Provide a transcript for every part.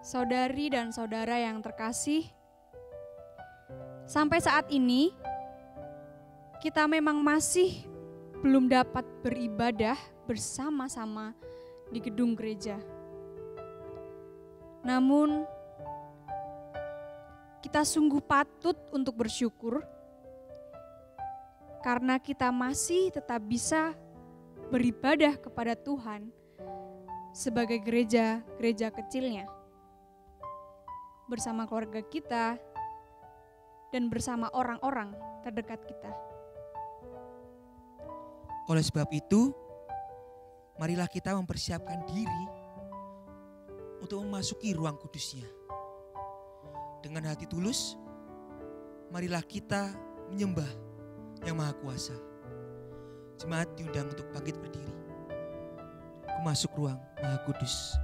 Saudari dan saudara yang terkasih, sampai saat ini kita memang masih belum dapat beribadah bersama-sama di gedung gereja. Namun, kita sungguh patut untuk bersyukur karena kita masih tetap bisa beribadah kepada Tuhan sebagai gereja kecilnya, bersama keluarga kita dan bersama orang-orang terdekat kita. Oleh sebab itu, marilah kita mempersiapkan diri untuk memasuki ruang kudusnya. Dengan hati tulus, marilah kita menyembah Yang Maha Kuasa. Jemaat diundang untuk bangkit berdiri, masuk ruang Maha Kudus.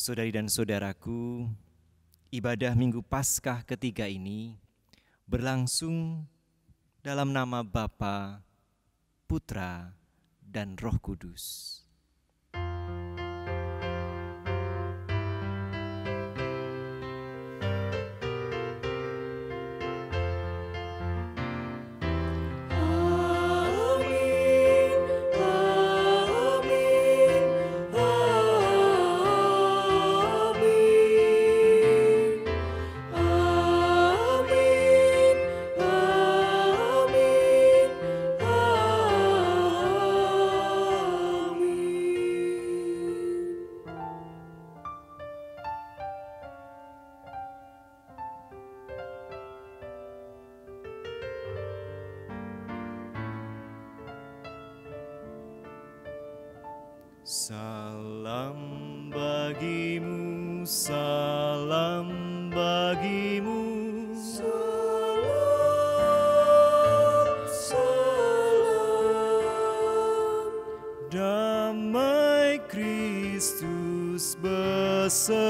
Saudari dan saudaraku, ibadah Minggu Paskah ketiga ini berlangsung dalam nama Bapa, Putra, dan Roh Kudus. Salam bagimu, salam bagimu, salam, salam. Damai Kristus besertamu.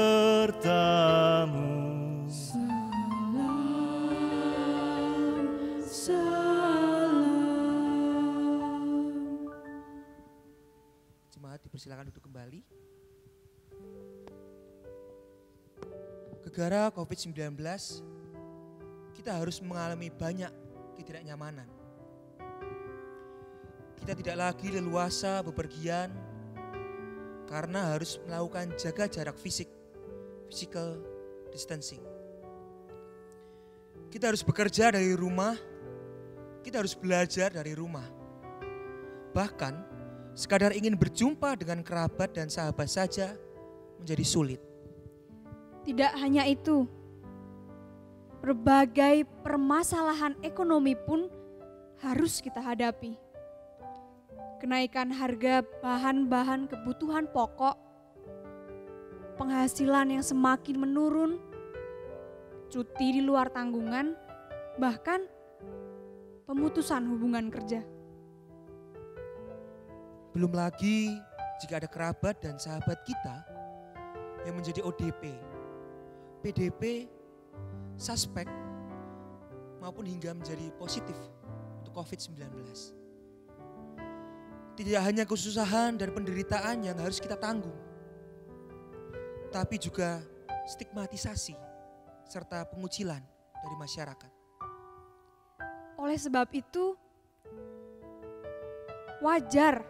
Silakan duduk kembali. Gegara COVID-19, kita harus mengalami banyak ketidaknyamanan. Kita tidak lagi leluasa bepergian karena harus melakukan jaga jarak fisik, physical distancing. Kita harus bekerja dari rumah, kita harus belajar dari rumah. Bahkan sekadar ingin berjumpa dengan kerabat dan sahabat saja menjadi sulit. Tidak hanya itu, berbagai permasalahan ekonomi pun harus kita hadapi. Kenaikan harga bahan-bahan kebutuhan pokok, penghasilan yang semakin menurun, cuti di luar tanggungan, bahkan pemutusan hubungan kerja. Belum lagi jika ada kerabat dan sahabat kita yang menjadi ODP, PDP, suspek, maupun hingga menjadi positif untuk COVID-19. Tidak hanya kesusahan dan penderitaan yang harus kita tanggung, tapi juga stigmatisasi serta pengucilan dari masyarakat. Oleh sebab itu, wajar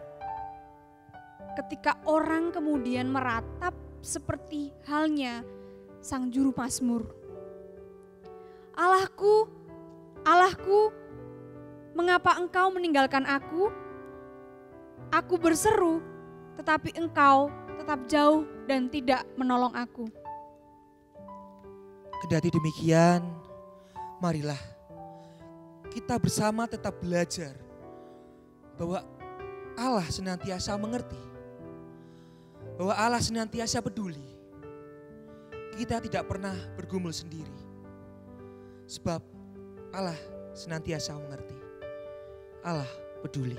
ketika orang kemudian meratap seperti halnya sang juru mazmur. Allahku, Allahku, mengapa engkau meninggalkan aku? Aku berseru, tetapi engkau tetap jauh dan tidak menolong aku. Kendati demikian, marilah kita bersama tetap belajar bahwa Allah senantiasa mengerti, bahwa Allah senantiasa peduli. Kita tidak pernah bergumul sendiri, sebab Allah senantiasa mengerti. Allah peduli.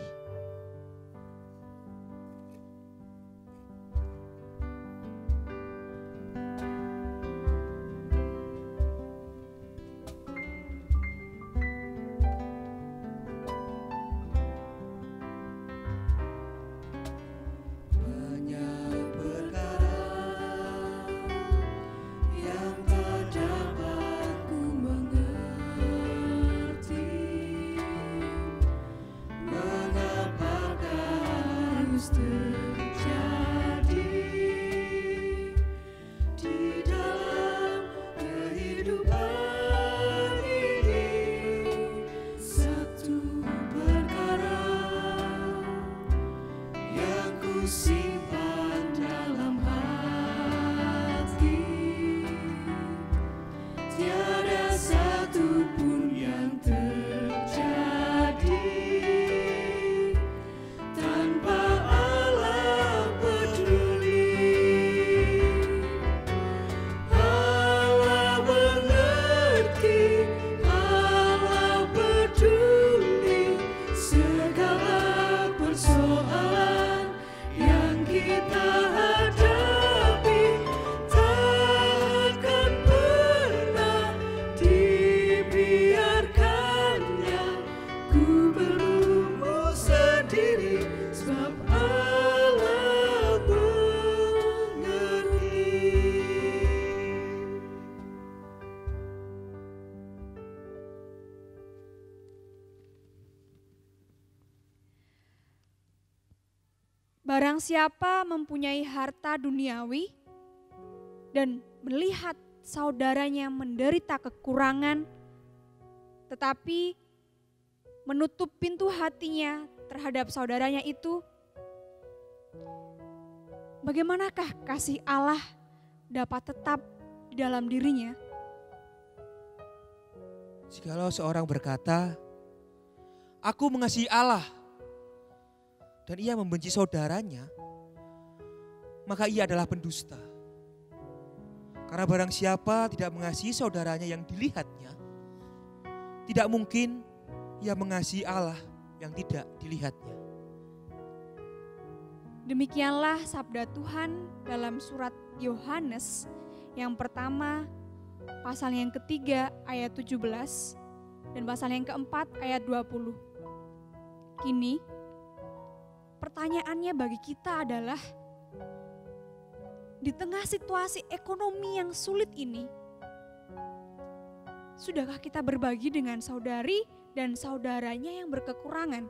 Barang siapa mempunyai harta duniawi dan melihat saudaranya menderita kekurangan, tetapi menutup pintu hatinya terhadap saudaranya itu, bagaimanakah kasih Allah dapat tetap di dalam dirinya? Jikalau seorang berkata, "Aku mengasihi Allah," dan ia membenci saudaranya, maka ia adalah pendusta. Karena barang siapa tidak mengasihi saudaranya yang dilihatnya, tidak mungkin ia mengasihi Allah yang tidak dilihatnya. Demikianlah sabda Tuhan dalam surat Yohanes yang pertama, pasal yang ketiga ayat 17 dan pasal yang keempat ayat 20. Kini pertanyaannya bagi kita adalah, di tengah situasi ekonomi yang sulit ini, sudahkah kita berbagi dengan saudari dan saudaranya yang berkekurangan?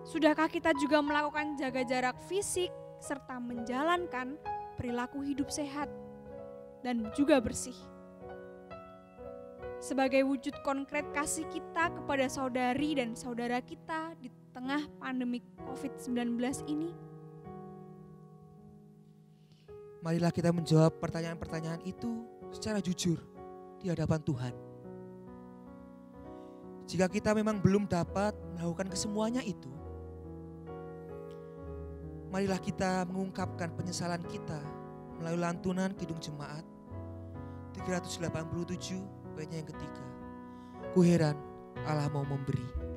Sudahkah kita juga melakukan jaga jarak fisik serta menjalankan perilaku hidup sehat dan juga bersih? Sebagai wujud konkret kasih kita kepada saudari dan saudara kita di tengah pandemi COVID-19 ini, marilah kita menjawab pertanyaan-pertanyaan itu secara jujur di hadapan Tuhan. Jika kita memang belum dapat melakukan kesemuanya itu, marilah kita mengungkapkan penyesalan kita melalui lantunan Kidung Jemaat 387 baitnya yang ketiga. Ku heran Allah mau memberi.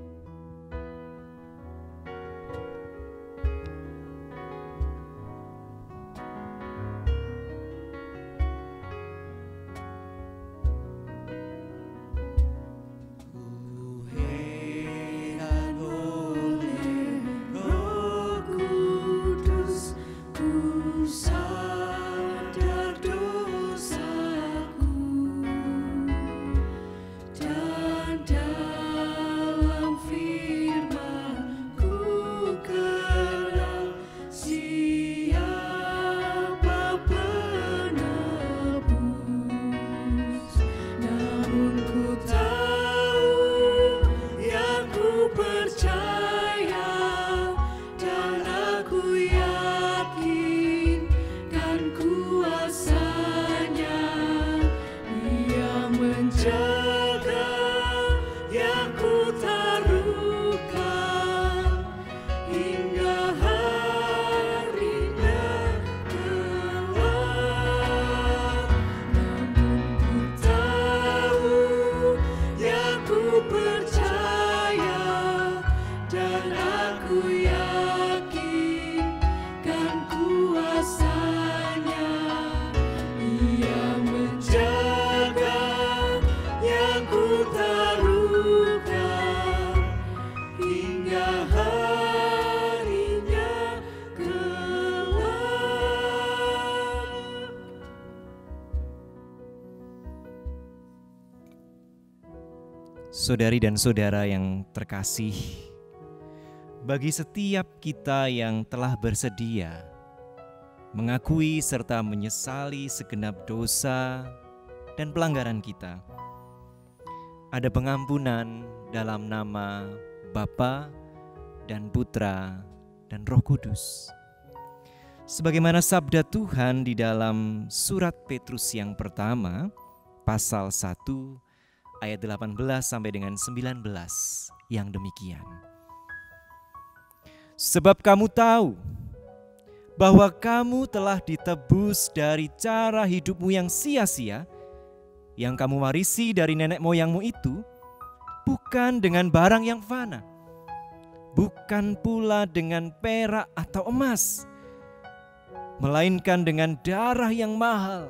Saudari dan saudara yang terkasih, bagi setiap kita yang telah bersedia mengakui serta menyesali segenap dosa dan pelanggaran kita, ada pengampunan dalam nama Bapa dan Putra dan Roh Kudus. Sebagaimana sabda Tuhan di dalam surat Petrus yang pertama, pasal 1, ayat 18 sampai dengan 19 yang demikian. Sebab kamu tahu bahwa kamu telah ditebus dari cara hidupmu yang sia-sia, yang kamu warisi dari nenek moyangmu itu, bukan dengan barang yang fana, bukan pula dengan perak atau emas, melainkan dengan darah yang mahal,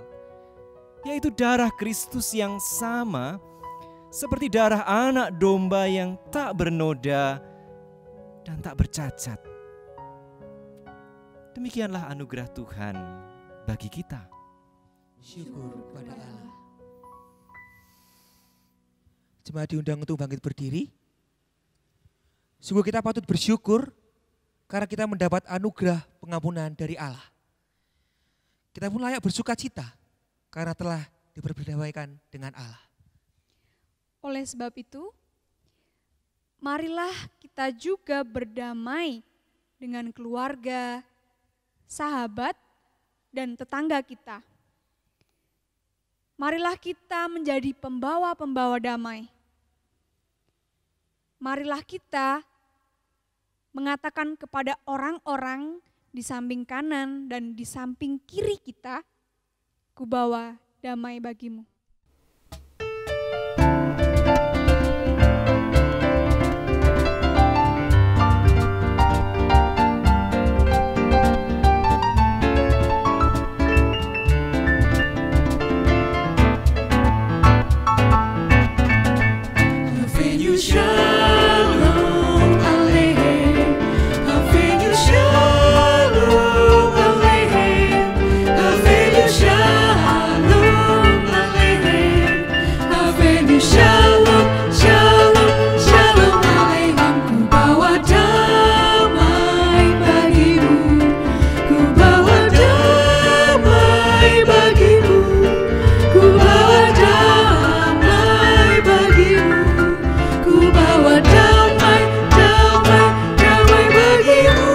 yaitu darah Kristus yang sama seperti darah anak domba yang tak bernoda dan tak bercacat. Demikianlah anugerah Tuhan bagi kita. Syukur pada Allah. Jemaat diundang untuk bangkit berdiri. Sungguh kita patut bersyukur karena kita mendapat anugerah pengampunan dari Allah. Kita pun layak bersuka cita karena telah diperberdamaikan dengan Allah. Oleh sebab itu, marilah kita juga berdamai dengan keluarga, sahabat, dan tetangga kita. Marilah kita menjadi pembawa-pembawa damai. Marilah kita mengatakan kepada orang-orang di samping kanan dan di samping kiri kita, "Kubawa damai bagimu." Shalom Aleichem, Avinu Shalom Aleichem, Avinu Shalom Aleichem, Avinu Shalom, Shalom, Shalom Aleichem. Ku bawa damai bagimu, ku bawa damai bagimu, ku bawa damai bagimu. Ku bawa damai, damai, damai bagimu.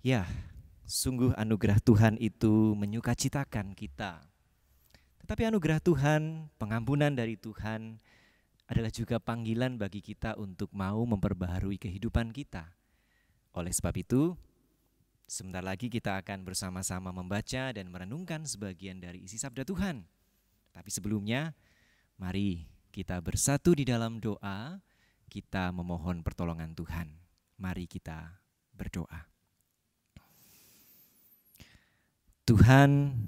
Ya, sungguh anugerah Tuhan itu menyukacitakan kita. Tetapi anugerah Tuhan, pengampunan dari Tuhan adalah juga panggilan bagi kita untuk mau memperbaharui kehidupan kita. Oleh sebab itu, Sebentar lagi kita akan bersama-sama membaca dan merenungkan sebagian dari isi sabda Tuhan. Tapi sebelumnya, mari kita bersatu di dalam doa, kita memohon pertolongan Tuhan. Mari kita berdoa. Tuhan,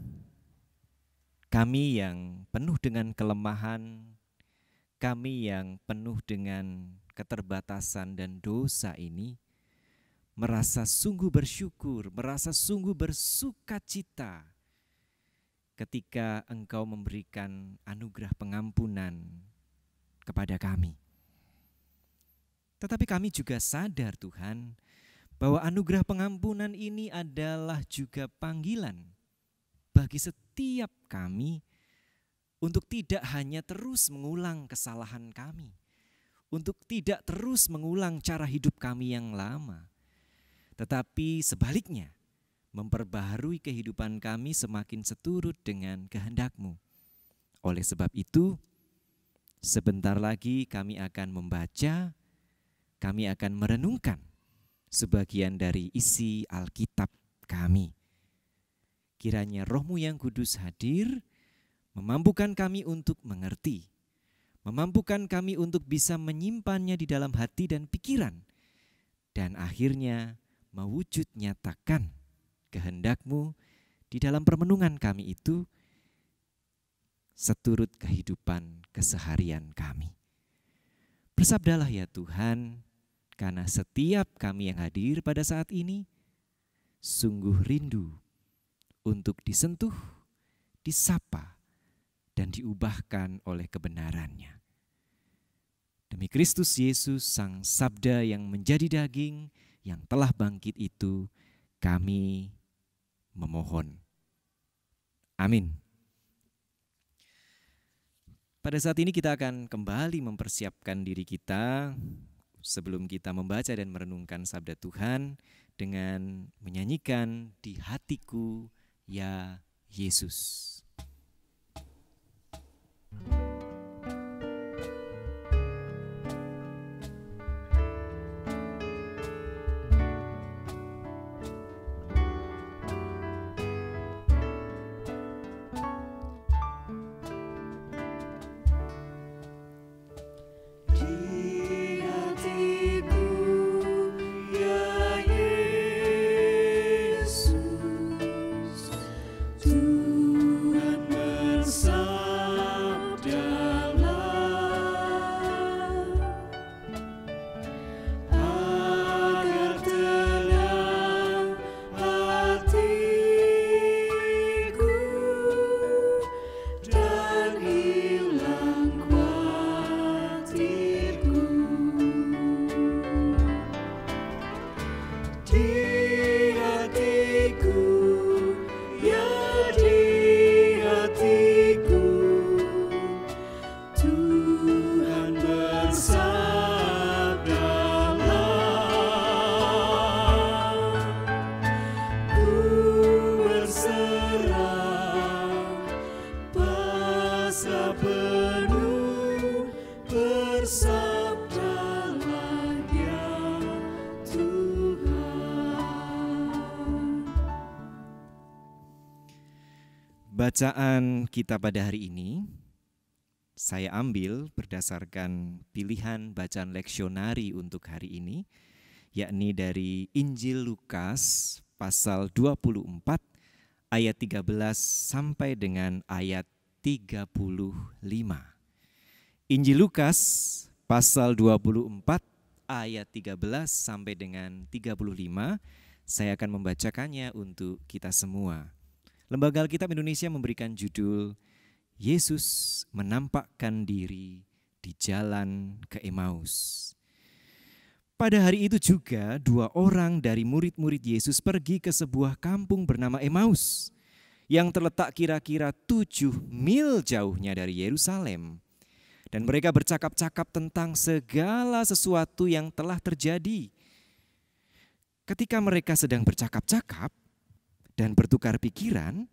kami yang penuh dengan kelemahan, kami yang penuh dengan keterbatasan dan dosa ini, merasa sungguh bersyukur, merasa sungguh bersukacita ketika Engkau memberikan anugerah pengampunan kepada kami. Tetapi kami juga sadar Tuhan, bahwa anugerah pengampunan ini adalah juga panggilan bagi setiap kami untuk tidak hanya terus mengulang kesalahan kami, untuk tidak terus mengulang cara hidup kami yang lama, tetapi sebaliknya memperbaharui kehidupan kami semakin seturut dengan kehendak-Mu. Oleh sebab itu, sebentar lagi kami akan membaca, kami akan merenungkan sebagian dari isi Alkitab kami. Kiranya Roh-Mu yang kudus hadir, memampukan kami untuk mengerti, memampukan kami untuk bisa menyimpannya di dalam hati dan pikiran, dan akhirnya mewujud nyatakan kehendak-Mu di dalam permenungan kami itu seturut kehidupan keseharian kami. Bersabdalah ya Tuhan, karena setiap kami yang hadir pada saat ini sungguh rindu untuk disentuh, disapa, dan diubahkan oleh kebenaran-Nya. Demi Kristus Yesus, Sang Sabda yang menjadi daging, yang telah bangkit itu, kami memohon. Amin. Pada saat ini kita akan kembali mempersiapkan diri kita sebelum kita membaca dan merenungkan sabda Tuhan dengan menyanyikan Di Hatiku Ya Yesus. Bacaan kita pada hari ini saya ambil berdasarkan pilihan bacaan leksionari untuk hari ini, yakni dari Injil Lukas pasal 24 ayat 13 sampai dengan ayat 35. Injil Lukas pasal 24 ayat 13 sampai dengan 35, saya akan membacakannya untuk kita semua. Lembaga Alkitab Indonesia memberikan judul Yesus menampakkan diri di jalan ke Emmaus. Pada hari itu juga 2 orang dari murid-murid Yesus pergi ke sebuah kampung bernama Emmaus yang terletak kira-kira 7 mil jauhnya dari Yerusalem. Dan mereka bercakap-cakap tentang segala sesuatu yang telah terjadi. Ketika mereka sedang bercakap-cakap dan bertukar pikiran,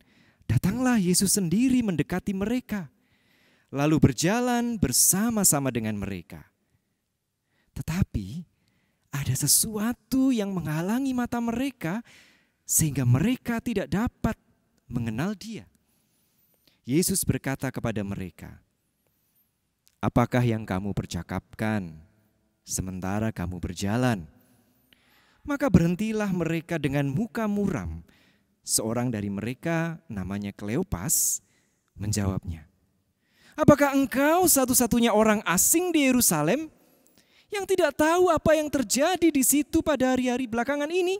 datanglah Yesus sendiri mendekati mereka, lalu berjalan bersama-sama dengan mereka. Tetapi ada sesuatu yang menghalangi mata mereka sehingga mereka tidak dapat mengenal Dia. Yesus berkata kepada mereka, "Apakah yang kamu percakapkan sementara kamu berjalan?" Maka berhentilah mereka dengan muka muram. Seorang dari mereka, namanya Kleopas, menjawabnya, "Apakah engkau satu-satunya orang asing di Yerusalem yang tidak tahu apa yang terjadi di situ pada hari-hari belakangan ini?"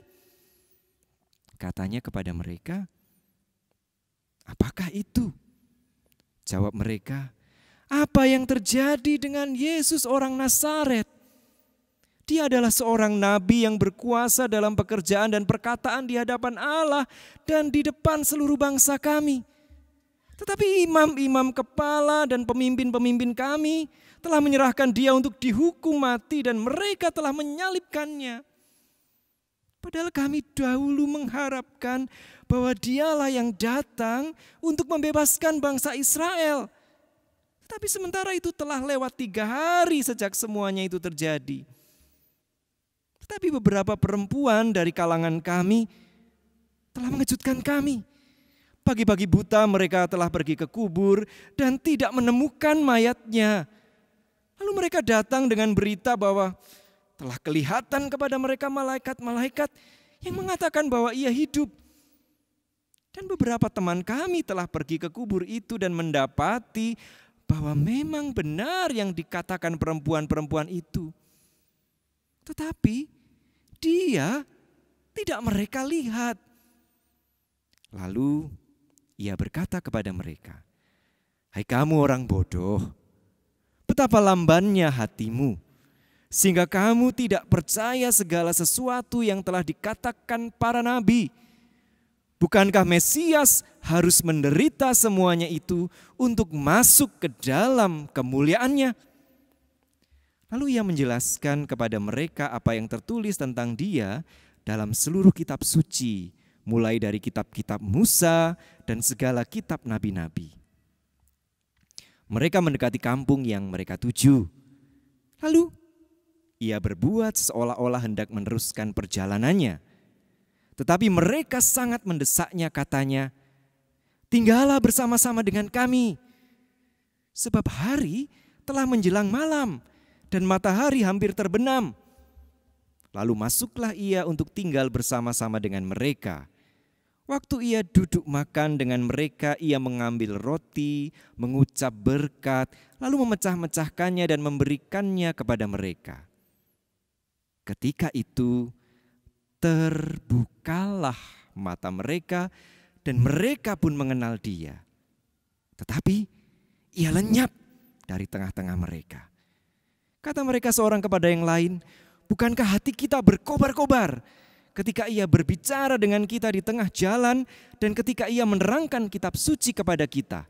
Katanya kepada mereka, "Apakah itu?" Jawab mereka, "Apa yang terjadi dengan Yesus orang Nazaret? Dia adalah seorang nabi yang berkuasa dalam pekerjaan dan perkataan di hadapan Allah dan di depan seluruh bangsa kami. Tetapi imam-imam kepala dan pemimpin-pemimpin kami telah menyerahkan dia untuk dihukum mati dan mereka telah menyalibkannya. Padahal kami dahulu mengharapkan bahwa dialah yang datang untuk membebaskan bangsa Israel. Tetapi sementara itu telah lewat 3 hari sejak semuanya itu terjadi. Tetapi beberapa perempuan dari kalangan kami telah mengejutkan kami. Pagi-pagi buta mereka telah pergi ke kubur dan tidak menemukan mayatnya. Lalu mereka datang dengan berita bahwa telah kelihatan kepada mereka malaikat-malaikat yang mengatakan bahwa ia hidup. Dan beberapa teman kami telah pergi ke kubur itu dan mendapati bahwa memang benar yang dikatakan perempuan-perempuan itu. Tetapi dia tidak mereka lihat. Lalu ia berkata kepada mereka, "Hai kamu orang bodoh, betapa lambannya hatimu, sehingga kamu tidak percaya segala sesuatu yang telah dikatakan para nabi. Bukankah Mesias harus menderita semuanya itu untuk masuk ke dalam kemuliaannya?" Lalu ia menjelaskan kepada mereka apa yang tertulis tentang dia dalam seluruh kitab suci, mulai dari kitab-kitab Musa dan segala kitab nabi-nabi. Mereka mendekati kampung yang mereka tuju. Lalu ia berbuat seolah-olah hendak meneruskan perjalanannya. Tetapi mereka sangat mendesaknya, katanya, "Tinggallah bersama-sama dengan kami, sebab hari telah menjelang malam dan matahari hampir terbenam." Lalu masuklah ia untuk tinggal bersama-sama dengan mereka. Waktu ia duduk makan dengan mereka, ia mengambil roti, mengucap berkat, lalu memecah-mecahkannya dan memberikannya kepada mereka. Ketika itu terbukalah mata mereka dan mereka pun mengenal dia. Tetapi ia lenyap dari tengah-tengah mereka. Kata mereka seorang kepada yang lain, "Bukankah hati kita berkobar-kobar ketika ia berbicara dengan kita di tengah jalan dan ketika ia menerangkan kitab suci kepada kita?"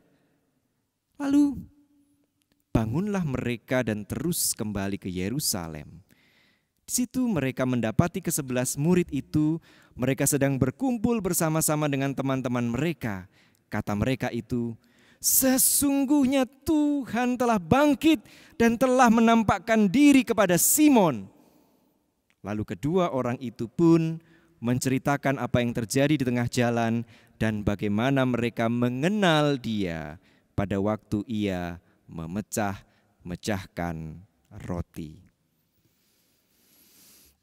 Lalu bangunlah mereka dan terus kembali ke Yerusalem. Di situ mereka mendapati ke-11 murid itu, mereka sedang berkumpul bersama-sama dengan teman-teman mereka. Kata mereka itu, "Sesungguhnya Tuhan telah bangkit dan telah menampakkan diri kepada Simon." Lalu kedua orang itu pun menceritakan apa yang terjadi di tengah jalan dan bagaimana mereka mengenal dia pada waktu ia memecah-mecahkan roti.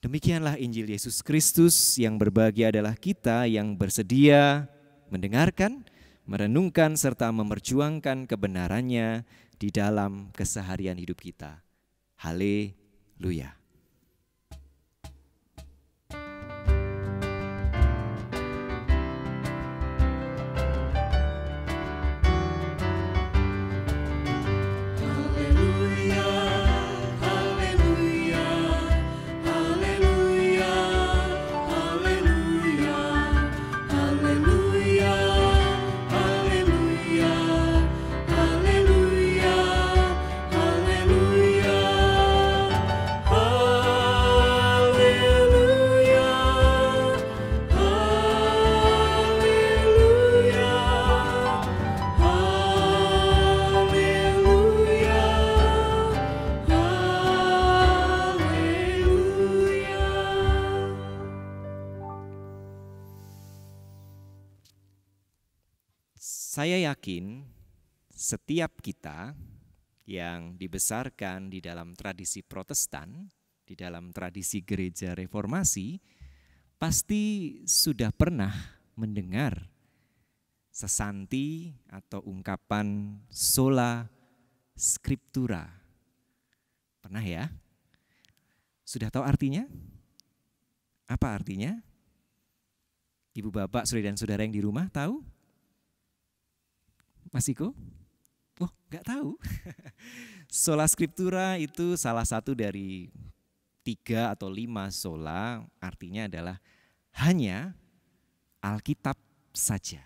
Demikianlah Injil Yesus Kristus. Yang berbahagia adalah kita yang bersedia mendengarkan, merenungkan serta memperjuangkan kebenarannya di dalam keseharian hidup kita. Haleluya. Haleluya. Saya yakin setiap kita yang dibesarkan di dalam tradisi Protestan, di dalam tradisi gereja reformasi, pasti sudah pernah mendengar sesanti atau ungkapan sola scriptura. Pernah ya? Sudah tahu artinya? Apa artinya? Ibu bapak, saudara dan saudara yang di rumah tahu? Mas Iko? Oh, enggak tahu. Sola scriptura itu salah satu dari 3 atau 5 sola, artinya adalah hanya Alkitab saja.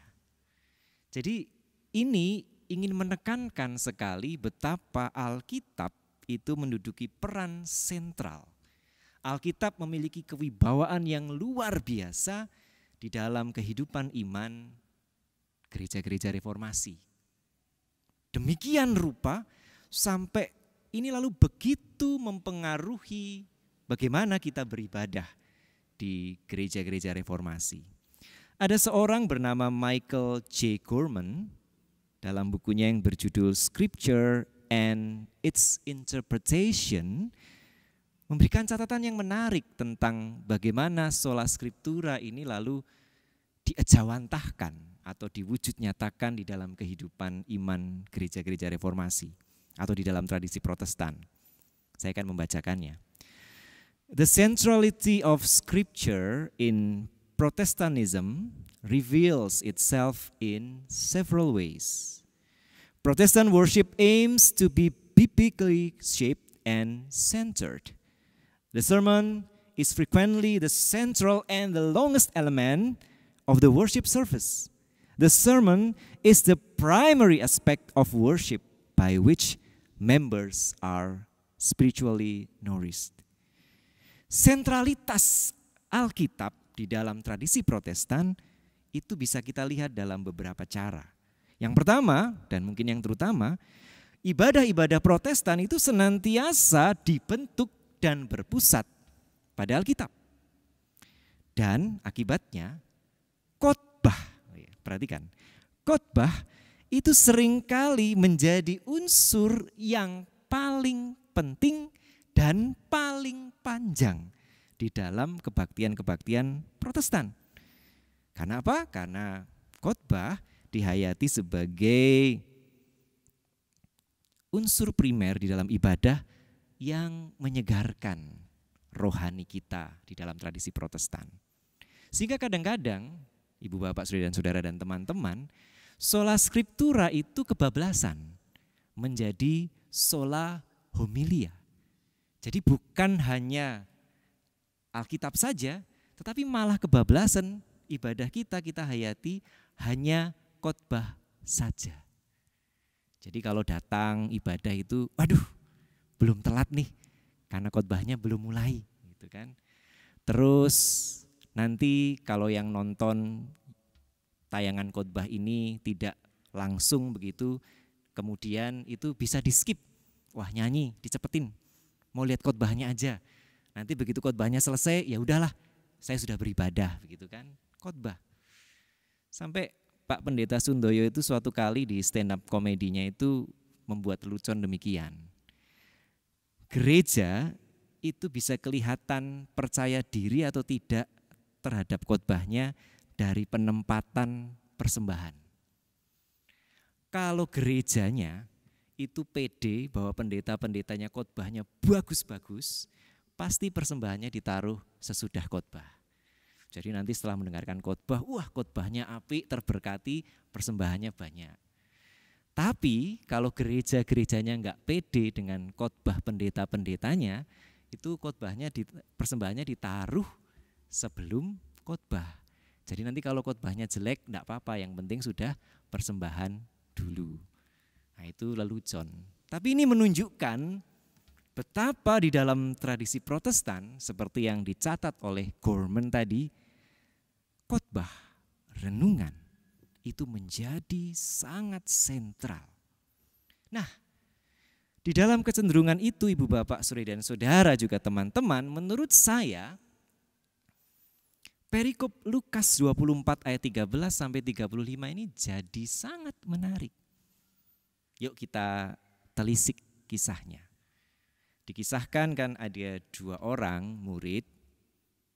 Jadi ini ingin menekankan sekali betapa Alkitab itu menduduki peran sentral. Alkitab memiliki kewibawaan yang luar biasa di dalam kehidupan iman gereja-gereja reformasi. Demikian rupa sampai ini lalu begitu mempengaruhi bagaimana kita beribadah di gereja-gereja reformasi. Ada seorang bernama Michael J. Gorman dalam bukunya yang berjudul Scripture and Its Interpretation memberikan catatan yang menarik tentang bagaimana sola scriptura ini lalu diejawantahkan atau diwujud nyatakan di dalam kehidupan iman gereja-gereja reformasi atau di dalam tradisi Protestan. Saya akan membacakannya. The centrality of scripture in Protestantism reveals itself in several ways. Protestant worship aims to be biblically shaped and centered. The sermon is frequently the central and the longest element of the worship service. The sermon is the primary aspect of worship by which members are spiritually nourished. Sentralitas Alkitab di dalam tradisi Protestan itu bisa kita lihat dalam beberapa cara. Yang pertama dan mungkin yang terutama, ibadah-ibadah Protestan itu senantiasa dibentuk dan berpusat pada Alkitab. Dan akibatnya khotbah, perhatikan, khotbah itu seringkali menjadi unsur yang paling penting dan paling panjang di dalam kebaktian-kebaktian Protestan. Karena apa? Karena khotbah dihayati sebagai unsur primer di dalam ibadah yang menyegarkan rohani kita di dalam tradisi Protestan. Sehingga kadang-kadang, ibu bapak, saudara dan saudara dan teman-teman, sola scriptura itu kebablasan menjadi sola homilia. Jadi bukan hanya Alkitab saja, tetapi malah kebablasan ibadah kita hayati hanya khotbah saja. Jadi kalau datang ibadah itu, waduh, belum telat nih, karena khotbahnya belum mulai, gitu kan. Terus nanti kalau yang nonton tayangan khotbah ini tidak langsung begitu, kemudian itu bisa di skip. Wah, nyanyi, dicepetin. Mau lihat khotbahnya aja. Nanti begitu khotbahnya selesai, ya udahlah, saya sudah beribadah, begitu kan. Khotbah. Sampai Pak Pendeta Sundoyo itu suatu kali di stand up komedinya itu membuat lelucon demikian. Gereja itu bisa kelihatan percaya diri atau tidak terhadap khotbahnya dari penempatan persembahan. Kalau gerejanya itu pede bahwa pendeta-pendetanya khotbahnya bagus-bagus, pasti persembahannya ditaruh sesudah khotbah. Jadi nanti setelah mendengarkan khotbah, wah khotbahnya apik, terberkati, persembahannya banyak. Tapi kalau gereja-gerejanya enggak pede dengan khotbah pendeta-pendetanya, itu khotbahnya persembahannya ditaruh sebelum khotbah. Jadi nanti kalau khotbahnya jelek enggak apa-apa, yang penting sudah persembahan dulu. Nah itu lelucon. Tapi ini menunjukkan betapa di dalam tradisi Protestan seperti yang dicatat oleh Gorman tadi, khotbah, renungan itu menjadi sangat sentral. Nah, di dalam kecenderungan itu ibu bapak, saudara dan saudara juga teman-teman, menurut saya perikop Lukas 24 ayat 13 sampai 35 ini jadi sangat menarik. Yuk kita telisik kisahnya. Dikisahkan kan ada 2 orang murid,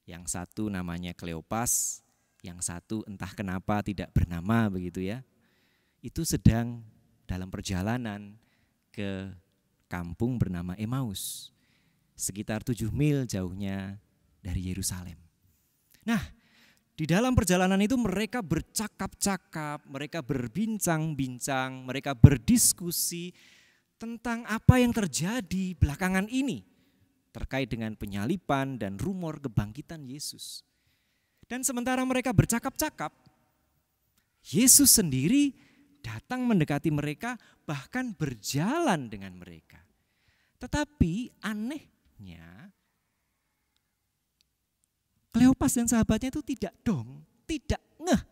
yang satu namanya Kleopas, yang satu entah kenapa tidak bernama begitu ya. Itu sedang dalam perjalanan ke kampung bernama Emmaus, sekitar 7 mil jauhnya dari Yerusalem. Nah, di dalam perjalanan itu mereka bercakap-cakap, mereka berbincang-bincang, mereka berdiskusi tentang apa yang terjadi belakangan ini terkait dengan penyaliban dan rumor kebangkitan Yesus. Dan sementara mereka bercakap-cakap, Yesus sendiri datang mendekati mereka, bahkan berjalan dengan mereka. Tetapi anehnya, Kleopas dan sahabatnya itu tidak ngeh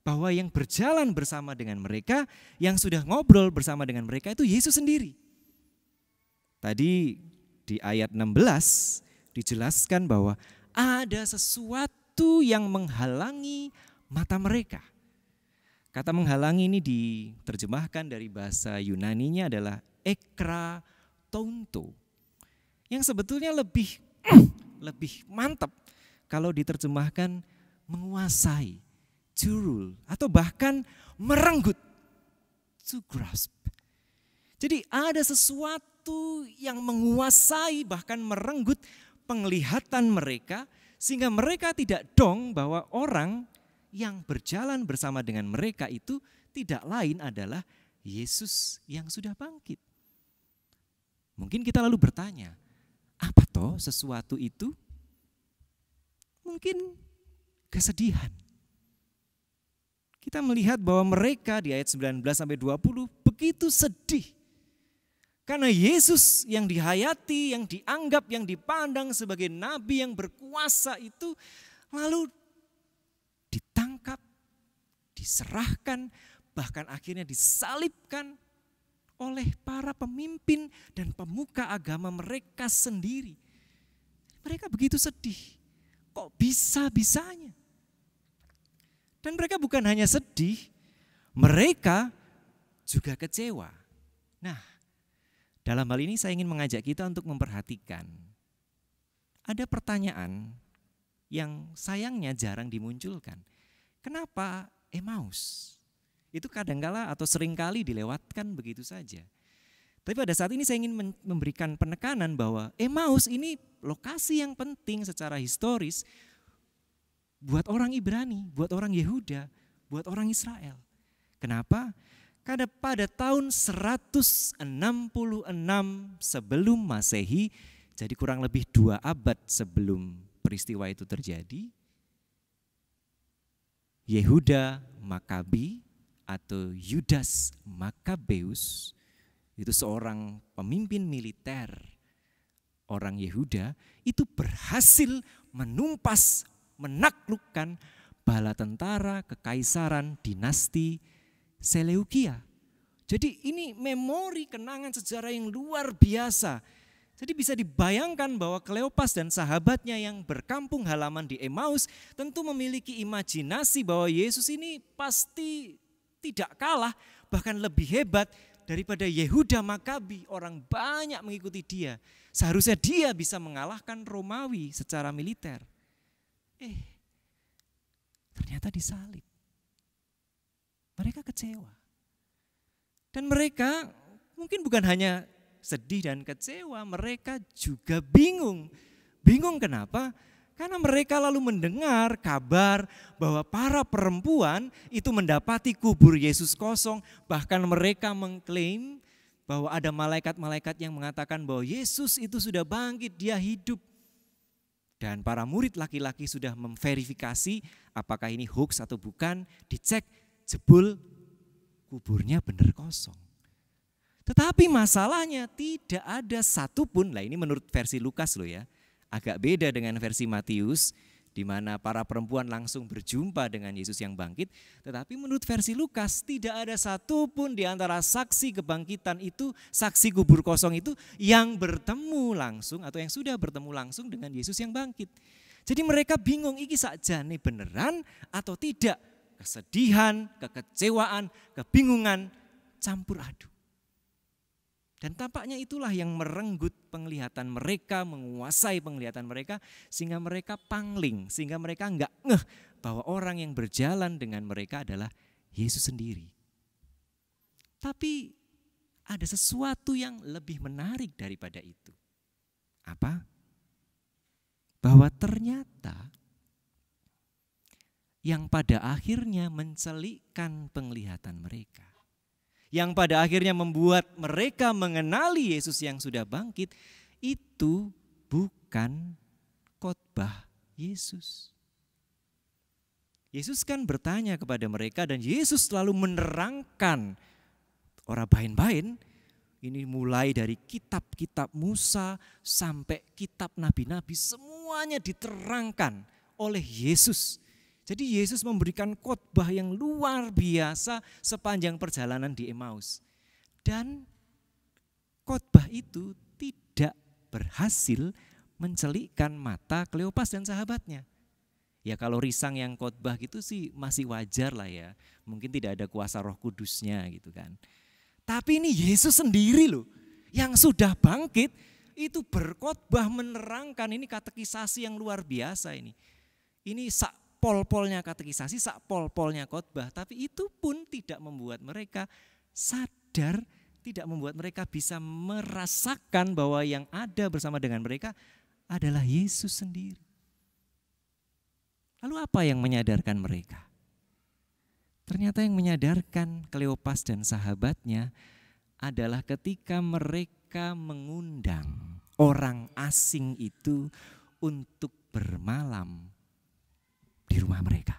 bahwa yang berjalan bersama dengan mereka, yang sudah ngobrol bersama dengan mereka itu Yesus sendiri. Tadi di ayat 16 dijelaskan bahwa ada sesuatu yang menghalangi mata mereka. Kata menghalangi ini diterjemahkan dari bahasa Yunaninya adalah ekratonto, yang sebetulnya lebih mantap kalau diterjemahkan menguasai, to rule, atau bahkan merenggut, to grasp. Jadi ada sesuatu yang menguasai bahkan merenggut penglihatan mereka, sehingga mereka tidak dong bahwa orang yang berjalan bersama dengan mereka itu tidak lain adalah Yesus yang sudah bangkit. Mungkin kita lalu bertanya, apa toh sesuatu itu? Mungkin kesedihan. Kita melihat bahwa mereka di ayat 19 sampai 20 begitu sedih. Karena Yesus yang dihayati, yang dianggap, yang dipandang sebagai nabi yang berkuasa itu lalu ditangkap, diserahkan, bahkan akhirnya disalibkan oleh para pemimpin dan pemuka agama mereka sendiri. Mereka begitu sedih. Kok bisa-bisanya? Dan mereka bukan hanya sedih, mereka juga kecewa. Nah, dalam hal ini saya ingin mengajak kita untuk memperhatikan. Ada pertanyaan yang sayangnya jarang dimunculkan. Kenapa Emmaus? Itu kadangkala atau seringkali dilewatkan begitu saja. Tapi pada saat ini saya ingin memberikan penekanan bahwa Emmaus ini lokasi yang penting secara historis buat orang Ibrani, buat orang Yehuda, buat orang Israel. Kenapa? Karena pada tahun 166 sebelum Masehi, jadi kurang lebih 2 abad sebelum peristiwa itu terjadi, Yehuda Makabi atau Yudas Makabeus, itu seorang pemimpin militer orang Yehuda, itu berhasil menumpas, menaklukkan bala tentara kekaisaran dinasti Seleukia. Jadi ini memori kenangan sejarah yang luar biasa. Jadi bisa dibayangkan bahwa Kleopas dan sahabatnya yang berkampung halaman di Emmaus tentu memiliki imajinasi bahwa Yesus ini pasti tidak kalah, bahkan lebih hebat daripada Yehuda Makabi. Orang banyak mengikuti dia. Seharusnya dia bisa mengalahkan Romawi secara militer. Ternyata disalib. Mereka kecewa. Dan mereka mungkin bukan hanya sedih dan kecewa, mereka juga bingung. Bingung kenapa? Karena mereka lalu mendengar kabar bahwa para perempuan itu mendapati kubur Yesus kosong. Bahkan mereka mengklaim bahwa ada malaikat-malaikat yang mengatakan bahwa Yesus itu sudah bangkit, dia hidup. Dan para murid laki-laki sudah memverifikasi apakah ini hoax atau bukan. Dicek, jebul kuburnya benar kosong. Tetapi masalahnya tidak ada satupun, lah ini menurut versi Lukas loh ya, agak beda dengan versi Matius di mana para perempuan langsung berjumpa dengan Yesus yang bangkit. Tetapi menurut versi Lukas tidak ada satupun di antara saksi kebangkitan itu, saksi kubur kosong itu yang bertemu langsung atau yang sudah bertemu langsung dengan Yesus yang bangkit. Jadi mereka bingung iki sakjane beneran atau tidak. Kesedihan, kekecewaan, kebingungan, campur aduk. Dan tampaknya itulah yang merenggut penglihatan mereka, menguasai penglihatan mereka, sehingga mereka pangling, sehingga mereka enggak ngeh bahwa orang yang berjalan dengan mereka adalah Yesus sendiri. Tapi ada sesuatu yang lebih menarik daripada itu. Apa? Bahwa ternyata yang pada akhirnya mencelikkan penglihatan mereka, yang pada akhirnya membuat mereka mengenali Yesus yang sudah bangkit, itu bukan khotbah Yesus. Yesus kan bertanya kepada mereka dan Yesus selalu menerangkan ora bain-bain, ini mulai dari kitab-kitab Musa sampai kitab nabi-nabi, semuanya diterangkan oleh Yesus. Jadi Yesus memberikan khotbah yang luar biasa sepanjang perjalanan di Emmaus. Dan khotbah itu tidak berhasil mencelikkan mata Kleopas dan sahabatnya. Ya kalau risang yang khotbah gitu sih masih wajar lah ya. Mungkin tidak ada kuasa Roh Kudusnya gitu kan. Tapi ini Yesus sendiri loh yang sudah bangkit itu berkhotbah menerangkan, ini katekisasi yang luar biasa ini. Ini sak pol-polnya katekisasi, sak pol-polnya khotbah, tapi itu pun tidak membuat mereka sadar, tidak membuat mereka bisa merasakan bahwa yang ada bersama dengan mereka adalah Yesus sendiri. Lalu apa yang menyadarkan mereka? Ternyata yang menyadarkan Kleopas dan sahabatnya adalah ketika mereka mengundang orang asing itu untuk bermalam di rumah mereka.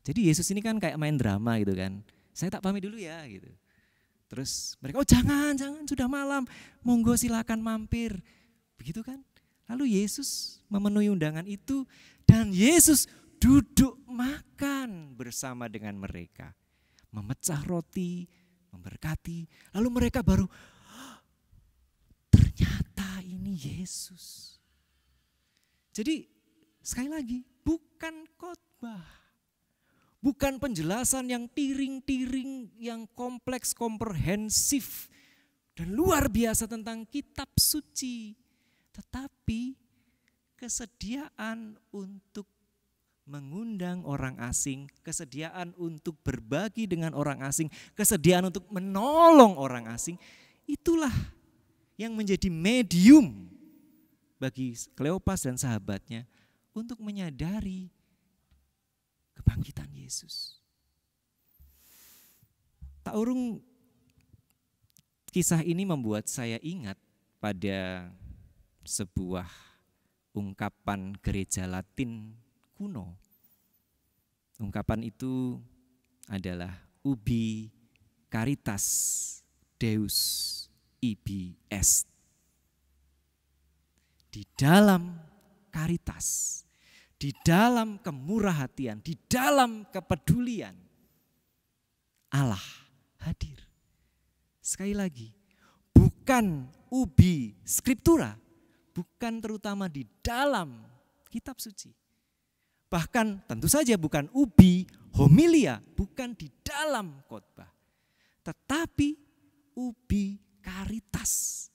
Jadi Yesus ini kan kayak main drama gitu kan. Saya tak pamit dulu ya gitu. Terus mereka, oh jangan sudah malam, monggo silakan mampir. Begitu kan. Lalu Yesus memenuhi undangan itu dan Yesus duduk makan bersama dengan mereka. Memecah roti, memberkati. Lalu mereka baru, ternyata ini Yesus. Jadi sekali lagi, bukan khotbah, bukan penjelasan yang tiring-tiring, yang kompleks, komprehensif, dan luar biasa tentang kitab suci. Tetapi kesediaan untuk mengundang orang asing, kesediaan untuk berbagi dengan orang asing, kesediaan untuk menolong orang asing, itulah yang menjadi medium bagi Kleopas dan sahabatnya untuk menyadari kebangkitan Yesus. Tak urung kisah ini membuat saya ingat pada sebuah ungkapan gereja Latin kuno. Ungkapan itu adalah ubi caritas Deus ibi est. Di dalam karitas, di dalam kemurahhatian, di dalam kepedulian, Allah hadir. Sekali lagi, bukan ubi scriptura, bukan terutama di dalam kitab suci. Bahkan tentu saja bukan ubi homilia, bukan di dalam khotbah. Tetapi ubi karitas.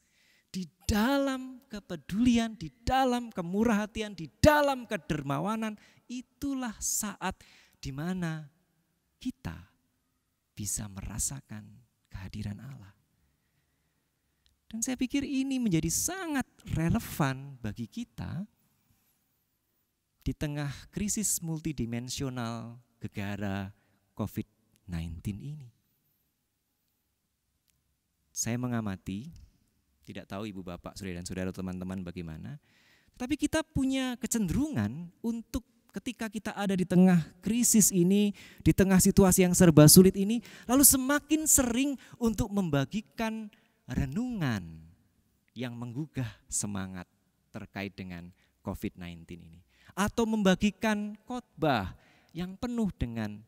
Di dalam kepedulian, di dalam kemurahhatian, di dalam kedermawanan, itulah saat di mana kita bisa merasakan kehadiran Allah. Dan saya pikir ini menjadi sangat relevan bagi kita di tengah krisis multidimensional gegara COVID-19 ini. Saya mengamati, tidak tahu ibu bapak, saudara dan saudara, teman-teman bagaimana. Tapi kita punya kecenderungan untuk ketika kita ada di tengah krisis ini, di tengah situasi yang serba sulit ini, lalu semakin sering untuk membagikan renungan yang menggugah semangat terkait dengan COVID-19 ini. Atau membagikan khotbah yang penuh dengan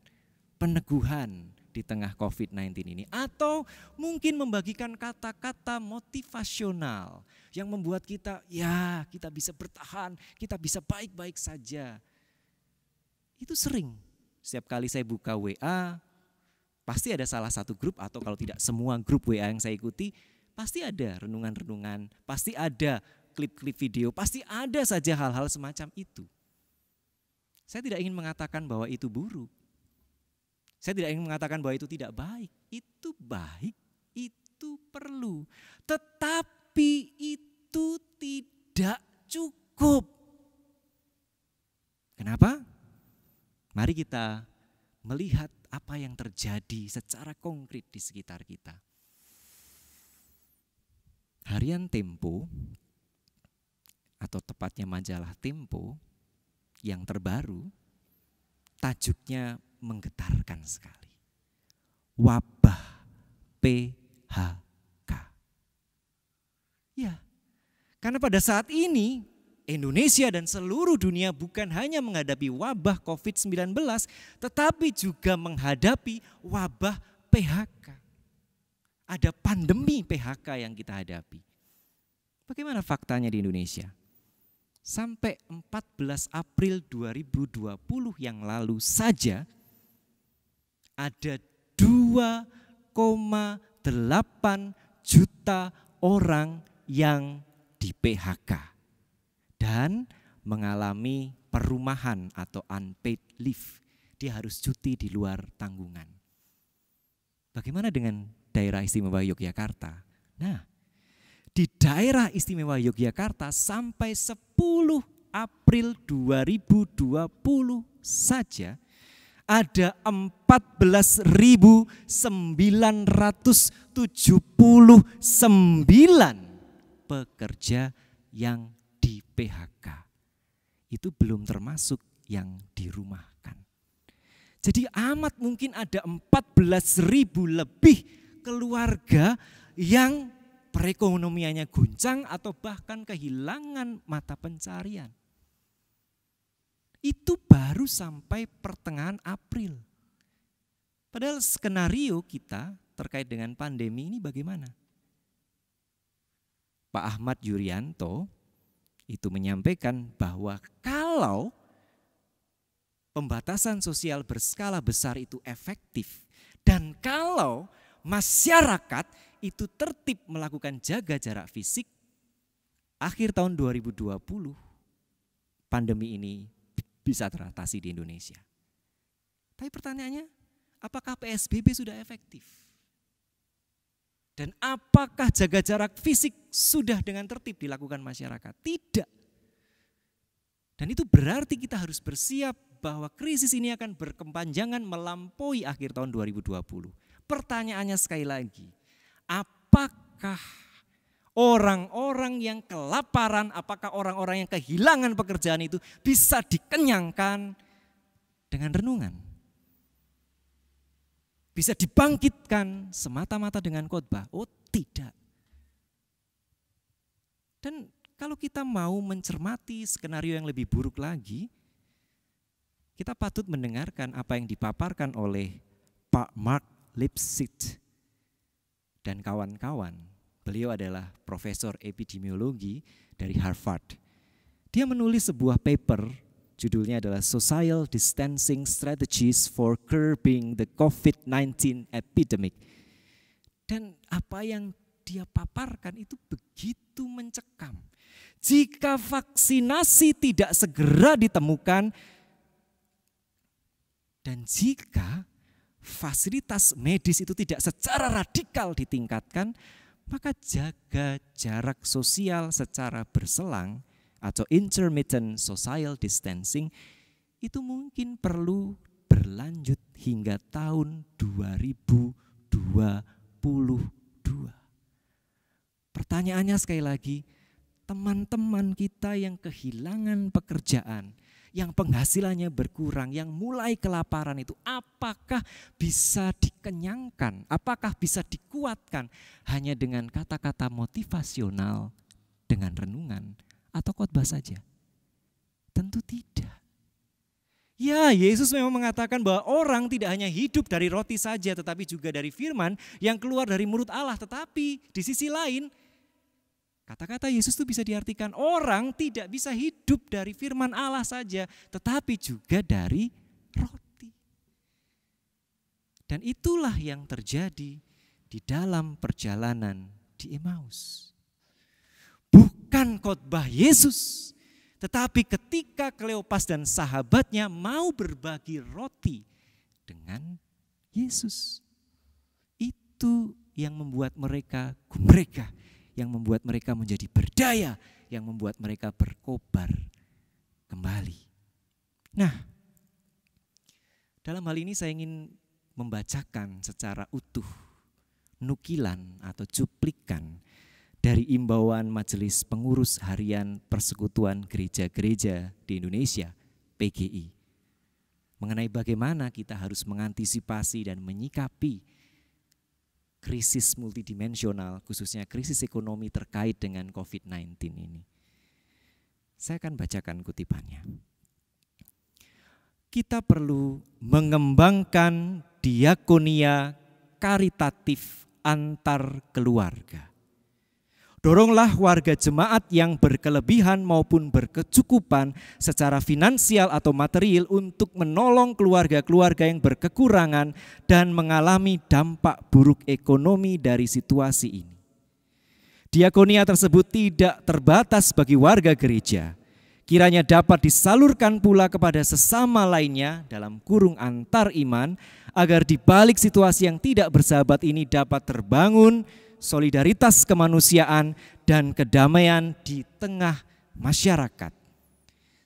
peneguhan di tengah COVID-19 ini. Atau mungkin membagikan kata-kata motivasional yang membuat kita, ya kita bisa bertahan, kita bisa baik-baik saja. Itu sering. Setiap kali saya buka WA, pasti ada salah satu grup atau kalau tidak semua grup WA yang saya ikuti, pasti ada renungan-renungan, pasti ada klip-klip video, pasti ada saja hal-hal semacam itu. Saya tidak ingin mengatakan bahwa itu buruk. Saya tidak ingin mengatakan bahwa itu tidak baik. Itu baik, itu perlu. Tetapi itu tidak cukup. Kenapa? Mari kita melihat apa yang terjadi secara konkret di sekitar kita. Harian Tempo, atau tepatnya majalah Tempo yang terbaru, tajuknya menggetarkan sekali. Wabah PHK. Ya, karena pada saat ini Indonesia dan seluruh dunia bukan hanya menghadapi wabah COVID-19, tetapi juga menghadapi wabah PHK. Ada pandemi PHK yang kita hadapi. Bagaimana faktanya di Indonesia? Sampai 14 April 2020 yang lalu saja ada 2,8 juta orang yang di PHK. Dan mengalami perumahan atau unpaid leave. Dia harus cuti di luar tanggungan. Bagaimana dengan daerah istimewa Yogyakarta? Nah, di daerah istimewa Yogyakarta sampai 10 April 2020 saja ada 14.979 pekerja yang di PHK. Itu belum termasuk yang dirumahkan. Jadi amat mungkin ada 14.000 lebih keluarga yang perekonomiannya guncang atau bahkan kehilangan mata pencarian. Itu baru sampai pertengahan April. Padahal skenario kita terkait dengan pandemi ini bagaimana? Pak Ahmad Yuryanto itu menyampaikan bahwa kalau pembatasan sosial berskala besar itu efektif dan kalau masyarakat itu tertib melakukan jaga jarak fisik, akhir tahun 2020 pandemi ini bisa teratasi di Indonesia. Tapi pertanyaannya, apakah PSBB sudah efektif? Dan apakah jaga jarak fisik sudah dengan tertib dilakukan masyarakat? Tidak. Dan itu berarti kita harus bersiap bahwa krisis ini akan berkepanjangan melampaui akhir tahun 2020. Pertanyaannya sekali lagi, apakah orang-orang yang kelaparan, apakah orang-orang yang kehilangan pekerjaan itu bisa dikenyangkan dengan renungan? Bisa dibangkitkan semata-mata dengan khotbah? Oh tidak. Dan kalau kita mau mencermati skenario yang lebih buruk lagi, kita patut mendengarkan apa yang dipaparkan oleh Pak Mark Lipsitch dan kawan-kawan. Beliau adalah profesor epidemiologi dari Harvard. Dia menulis sebuah paper, judulnya adalah Social Distancing Strategies for Curbing the COVID-19 Epidemic. Dan apa yang dia paparkan itu begitu mencekam. Jika vaksinasi tidak segera ditemukan dan jika fasilitas medis itu tidak secara radikal ditingkatkan, maka jaga jarak sosial secara berselang atau intermittent social distancing itu mungkin perlu berlanjut hingga tahun 2022. Pertanyaannya sekali lagi, teman-teman kita yang kehilangan pekerjaan, yang penghasilannya berkurang, yang mulai kelaparan itu apakah bisa dikenyangkan, apakah bisa dikuatkan hanya dengan kata-kata motivasional, dengan renungan, atau khotbah saja? Tentu tidak. Ya, Yesus memang mengatakan bahwa orang tidak hanya hidup dari roti saja, tetapi juga dari firman yang keluar dari mulut Allah. Tetapi di sisi lain, kata-kata Yesus itu bisa diartikan orang tidak bisa hidup dari firman Allah saja, tetapi juga dari roti. Dan itulah yang terjadi di dalam perjalanan di Emmaus. Bukan khotbah Yesus, tetapi ketika Kleopas dan sahabatnya mau berbagi roti dengan Yesus. Itu yang membuat mereka yang membuat mereka menjadi berdaya, yang membuat mereka berkobar kembali. Nah, dalam hal ini saya ingin membacakan secara utuh nukilan atau cuplikan dari imbauan Majelis Pengurus Harian Persekutuan Gereja-Gereja di Indonesia, PGI, mengenai bagaimana kita harus mengantisipasi dan menyikapi krisis multidimensional, khususnya krisis ekonomi terkait dengan COVID-19 ini. Saya akan bacakan kutipannya. Kita perlu mengembangkan diakonia karitatif antar keluarga. Doronglah warga jemaat yang berkelebihan maupun berkecukupan secara finansial atau material untuk menolong keluarga-keluarga yang berkekurangan dan mengalami dampak buruk ekonomi dari situasi ini. Diakonia tersebut tidak terbatas bagi warga gereja. Kiranya dapat disalurkan pula kepada sesama lainnya dalam kurung antar iman, agar di balik situasi yang tidak bersahabat ini dapat terbangun solidaritas kemanusiaan dan kedamaian di tengah masyarakat.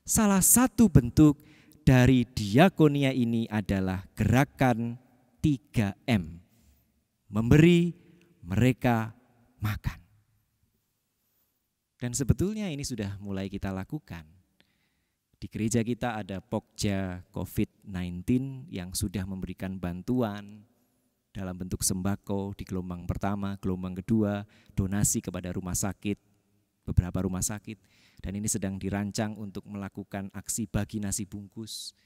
Salah satu bentuk dari diakonia ini adalah gerakan 3M. Memberi mereka makan. Dan sebetulnya ini sudah mulai kita lakukan. Di gereja kita ada Pokja COVID-19 yang sudah memberikan bantuan dalam bentuk sembako di gelombang pertama, gelombang kedua, donasi kepada rumah sakit, beberapa rumah sakit. Dan ini sedang dirancang untuk melakukan aksi bagi nasi bungkus.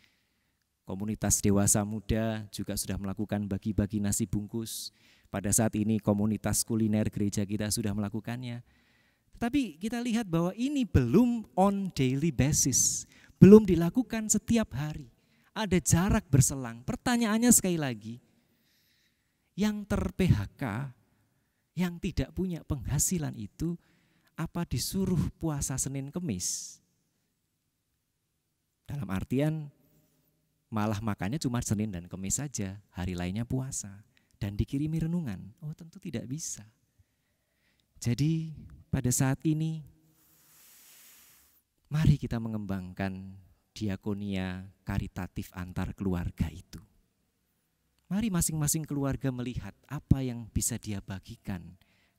Komunitas dewasa muda juga sudah melakukan bagi-bagi nasi bungkus. Pada saat ini komunitas kuliner gereja kita sudah melakukannya. Tetapi kita lihat bahwa ini belum on daily basis, belum dilakukan setiap hari. Ada jarak berselang. Pertanyaannya sekali lagi, yang ter-PHK, yang tidak punya penghasilan itu, apa disuruh puasa Senin Kemis? Dalam artian malah makannya cuma Senin dan Kemis saja, hari lainnya puasa. Dan dikirimi renungan, oh tentu tidak bisa. Jadi pada saat ini, mari kita mengembangkan diakonia karitatif antar keluarga itu. Mari masing-masing keluarga melihat apa yang bisa dia bagikan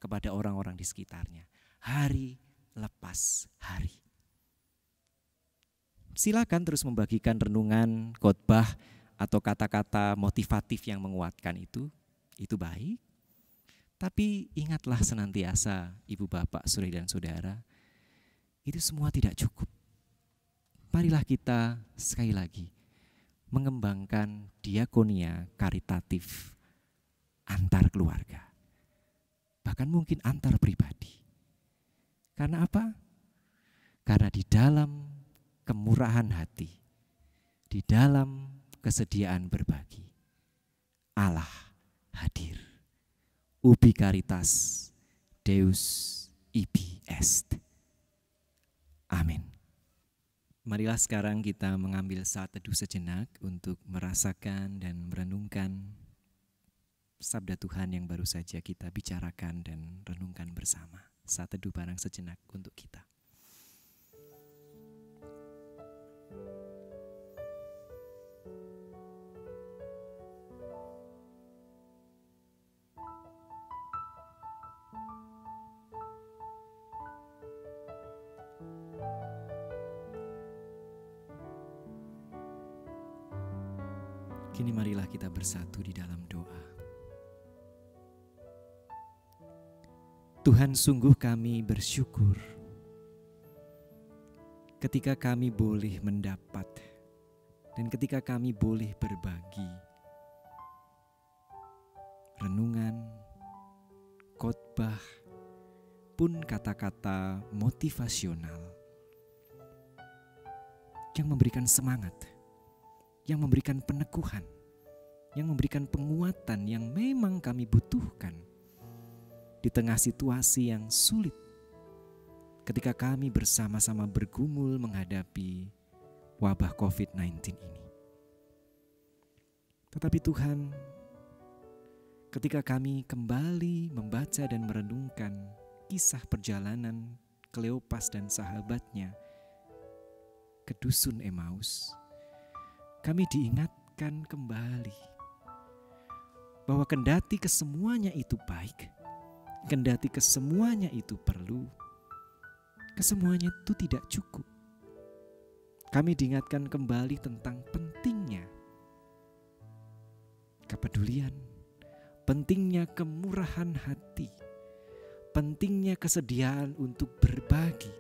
kepada orang-orang di sekitarnya. Hari lepas hari. Silakan terus membagikan renungan, khotbah, atau kata-kata motivatif yang menguatkan itu baik. Tapi ingatlah senantiasa ibu bapak, saudara dan saudara, itu semua tidak cukup. Marilah kita sekali lagi mengembangkan diakonia karitatif antar keluarga. Bahkan mungkin antar pribadi. Karena apa? Karena di dalam kemurahan hati, di dalam kesediaan berbagi, Allah hadir. Ubi caritas, Deus ibi est. Amin. Marilah sekarang kita mengambil saat teduh sejenak untuk merasakan dan merenungkan sabda Tuhan yang baru saja kita bicarakan dan renungkan bersama. Saat teduh bareng sejenak untuk kita. Kini marilah kita bersatu di dalam doa. Tuhan, sungguh kami bersyukur ketika kami boleh mendapat Dan ketika kami boleh berbagi renungan, khotbah, pun kata-kata motivasional yang memberikan semangat, yang memberikan peneguhan, yang memberikan penguatan yang memang kami butuhkan di tengah situasi yang sulit ketika kami bersama-sama bergumul menghadapi wabah COVID-19 ini. Tetapi Tuhan, ketika kami kembali membaca dan merenungkan kisah perjalanan Kleopas dan sahabatnya ke dusun Emmaus, kami diingatkan kembali bahwa kendati kesemuanya itu baik, kendati kesemuanya itu perlu, kesemuanya itu tidak cukup. Kami diingatkan kembali tentang pentingnya kepedulian, pentingnya kemurahan hati, pentingnya kesediaan untuk berbagi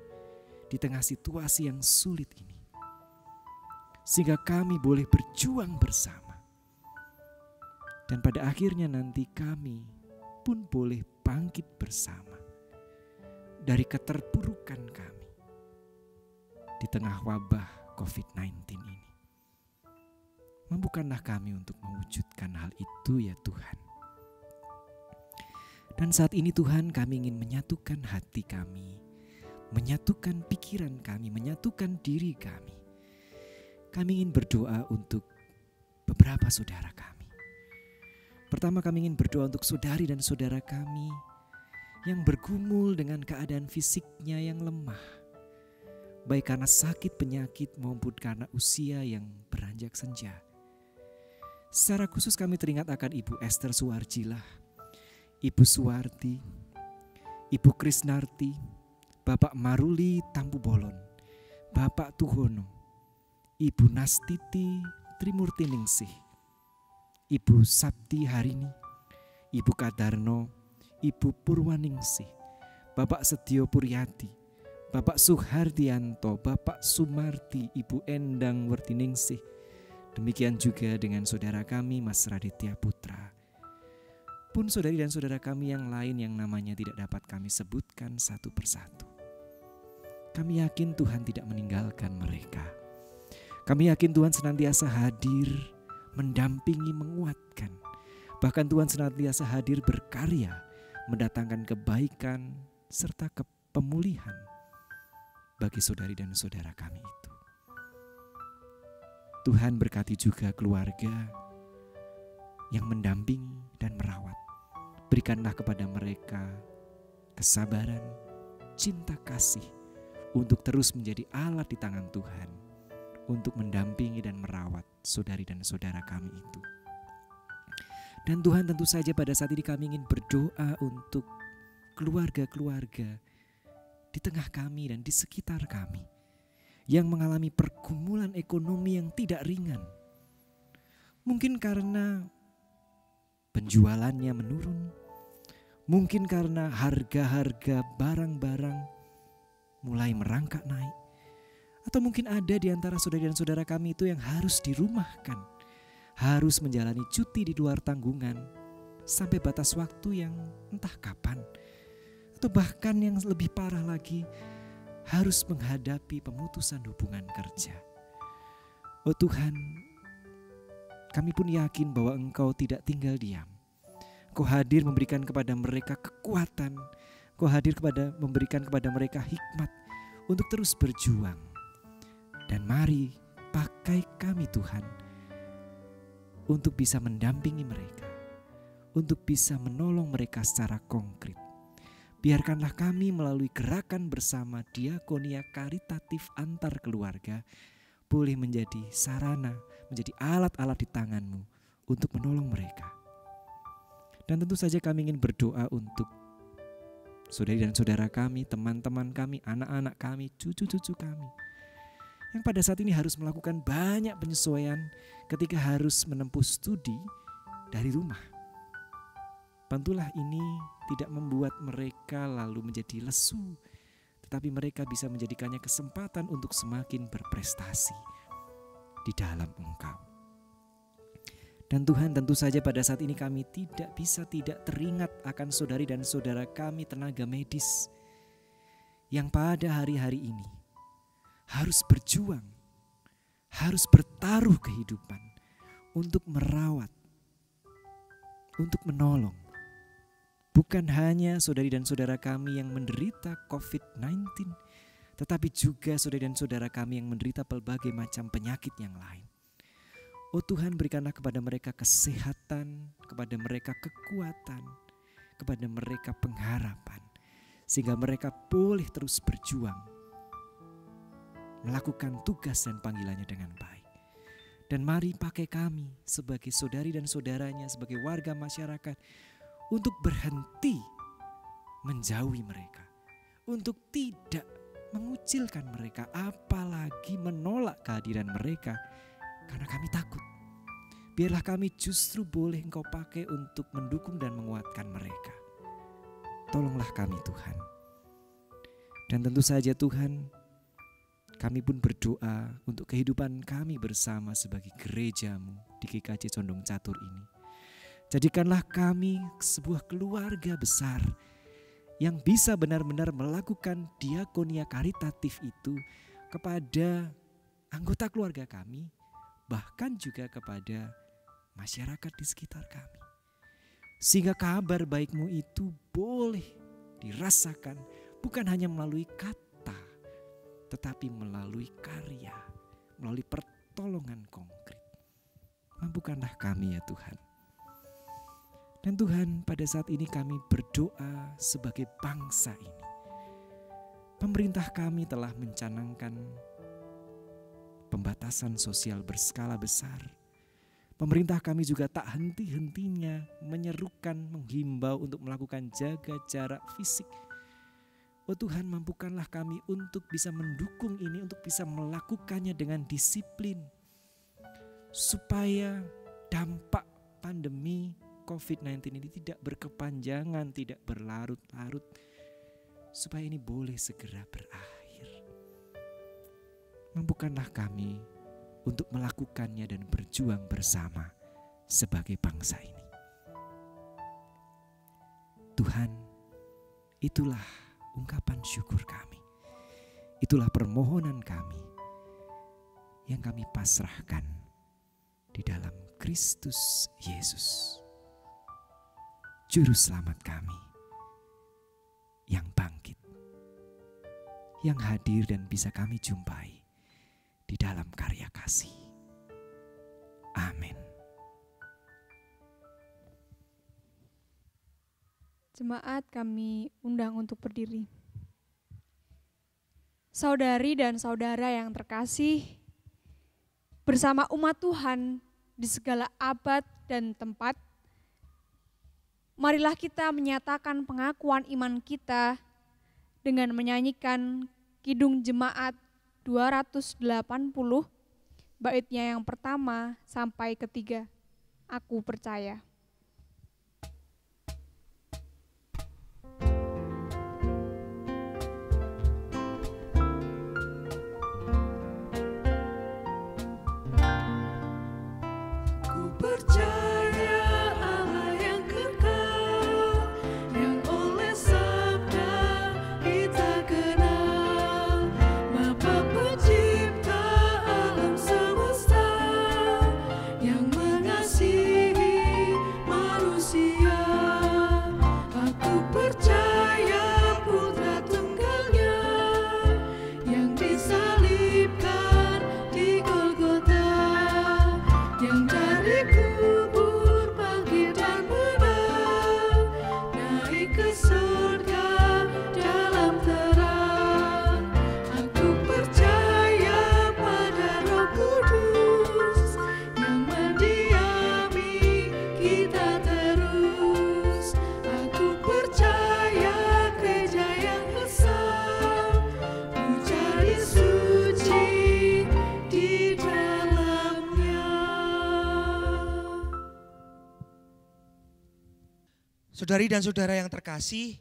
di tengah situasi yang sulit ini. Sehingga kami boleh berjuang bersama. Dan pada akhirnya nanti kami pun boleh bangkit bersama dari keterpurukan kami di tengah wabah COVID-19 ini. Mampukanlah kami untuk mewujudkan hal itu ya Tuhan. Dan saat ini Tuhan, kami ingin menyatukan hati kami, menyatukan pikiran kami, menyatukan diri kami. Kami ingin berdoa untuk beberapa saudara kami. Pertama, kami ingin berdoa untuk saudari dan saudara kami yang bergumul dengan keadaan fisiknya yang lemah, baik karena sakit penyakit maupun karena usia yang beranjak senja. Secara khusus kami teringat akan Ibu Esther Suwarjilah, Ibu Suwarti, Ibu Krisnarti, Bapak Maruli Tampu Bolon, Bapak Tuhono, Ibu Nastiti Trimurtiningsih, Ibu Sabti Harini, Ibu Kadarno, Ibu Purwaningsih, Bapak Setio Puryati, Bapak Suhardianto, Bapak Sumarti, Ibu Endang Wertiningsih. Demikian juga dengan saudara kami Mas Raditya Putra. Pun saudari dan saudara kami yang lain yang namanya tidak dapat kami sebutkan satu persatu. Kami yakin Tuhan tidak meninggalkan mereka. Kami yakin Tuhan senantiasa hadir, mendampingi, menguatkan. Bahkan Tuhan senantiasa hadir berkarya, mendatangkan kebaikan serta pemulihan bagi saudari dan saudara kami itu. Tuhan berkati juga keluarga yang mendampingi dan merawat. Berikanlah kepada mereka kesabaran, cinta kasih untuk terus menjadi alat di tangan Tuhan untuk mendampingi dan merawat saudari dan saudara kami itu. Dan Tuhan, tentu saja pada saat ini kami ingin berdoa untuk keluarga-keluarga di tengah kami dan di sekitar kami yang mengalami pergumulan ekonomi yang tidak ringan. Mungkin karena penjualannya menurun, mungkin karena harga-harga barang-barang mulai merangkak naik, atau mungkin ada di antara saudara dan saudara kami itu yang harus dirumahkan, harus menjalani cuti di luar tanggungan sampai batas waktu yang entah kapan, atau bahkan yang lebih parah lagi harus menghadapi pemutusan hubungan kerja. Oh Tuhan, kami pun yakin bahwa Engkau tidak tinggal diam. Engkau hadir memberikan kepada mereka kekuatan, Engkau hadir memberikan kepada mereka hikmat untuk terus berjuang. Dan mari pakai kami Tuhan untuk bisa mendampingi mereka, untuk bisa menolong mereka secara konkret. Biarkanlah kami melalui gerakan bersama diakonia karitatif antar keluarga boleh menjadi sarana, menjadi alat-alat di tangan-Mu untuk menolong mereka. Dan tentu saja kami ingin berdoa untuk saudari dan saudara kami, teman-teman kami, anak-anak kami, cucu-cucu kami, yang pada saat ini harus melakukan banyak penyesuaian ketika harus menempuh studi dari rumah. Bantulah ini tidak membuat mereka lalu menjadi lesu, tetapi mereka bisa menjadikannya kesempatan untuk semakin berprestasi. di dalam Engkau. Dan Tuhan, tentu saja pada saat ini kami tidak bisa tidak teringat akan saudari dan saudara kami tenaga medis yang pada hari-hari ini harus berjuang, harus bertaruh kehidupan untuk merawat, untuk menolong. Bukan hanya saudari dan saudara kami yang menderita COVID-19, tetapi juga saudari dan saudara kami yang menderita berbagai macam penyakit yang lain. Oh Tuhan, berikanlah kepada mereka kesehatan, kepada mereka kekuatan, kepada mereka pengharapan, sehingga mereka boleh terus berjuang, melakukan tugas dan panggilannya dengan baik. Dan mari pakai kami sebagai saudari dan saudaranya, sebagai warga masyarakat, untuk berhenti menjauhi mereka, untuk tidak mengucilkan mereka, apalagi menolak kehadiran mereka, karena kami takut. Biarlah kami justru boleh Engkau pakai untuk mendukung dan menguatkan mereka. Tolonglah kami Tuhan. Dan tentu saja Tuhan, kami pun berdoa untuk kehidupan kami bersama sebagai gereja-Mu di GKJ Condong Catur ini. Jadikanlah kami sebuah keluarga besar yang bisa benar-benar melakukan diakonia karitatif itu kepada anggota keluarga kami, bahkan juga kepada masyarakat di sekitar kami. Sehingga kabar baik-Mu itu boleh dirasakan bukan hanya melalui kata, tetapi melalui karya, melalui pertolongan konkret. Mampukanlah kami ya Tuhan. Dan Tuhan, pada saat ini kami berdoa sebagai bangsa ini. Pemerintah kami telah mencanangkan pembatasan sosial berskala besar. Pemerintah kami juga tak henti-hentinya menyerukan, menghimbau untuk melakukan jaga jarak fisik. Oh Tuhan, mampukanlah kami untuk bisa mendukung ini, untuk bisa melakukannya dengan disiplin. Supaya dampak pandemi COVID-19 ini tidak berkepanjangan, tidak berlarut-larut. Supaya ini boleh segera berakhir. Mampukanlah kami untuk melakukannya dan berjuang bersama sebagai bangsa ini. Tuhan, itulah ungkapan syukur kami. Itulah permohonan kami yang kami pasrahkan di dalam Kristus Yesus, Juru Selamat kami yang bangkit, yang hadir dan bisa kami jumpai di dalam karya kasih. Amin. Jemaat kami undang untuk berdiri. Saudari dan saudara yang terkasih, bersama umat Tuhan di segala abad dan tempat, marilah kita menyatakan pengakuan iman kita dengan menyanyikan Kidung Jemaat 280, baitnya yang pertama sampai ketiga. Aku percaya. Ku percaya Allah yang kekal, yang oleh sabda kita kenal, Bapa pencipta alam semesta, yang mengasihi manusia. Aku percaya Putra Tunggalnya, yang disalibkan di Golgota, yang dari kubur bangkit dan menang, naik ke surga dalam terang. Aku percaya pada Roh Kudus, yang mendiami kita terus. Aku percaya gereja yang besar, menjadi suci di dalamnya. Saudari dan saudara yang terkasih,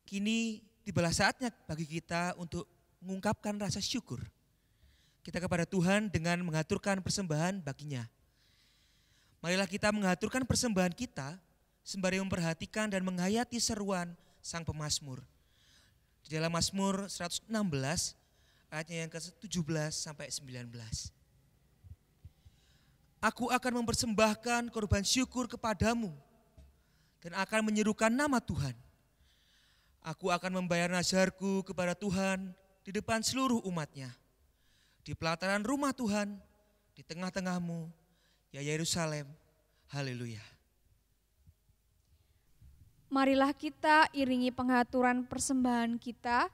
kini tibalah saatnya bagi kita untuk mengungkapkan rasa syukur. kita kepada Tuhan dengan mengaturkan persembahan baginya. Marilah kita mengaturkan persembahan kita sembari memperhatikan dan menghayati seruan sang pemazmur. Di dalam Mazmur 116 ayatnya yang ke-17 sampai 19. Aku akan mempersembahkan korban syukur kepadamu dan akan menyerukan nama Tuhan. Aku akan membayar nazarku kepada Tuhan di depan seluruh umatnya. Di pelataran rumah Tuhan, di tengah-tengahmu, ya Yerusalem. Haleluya. Marilah kita iringi pengaturan persembahan kita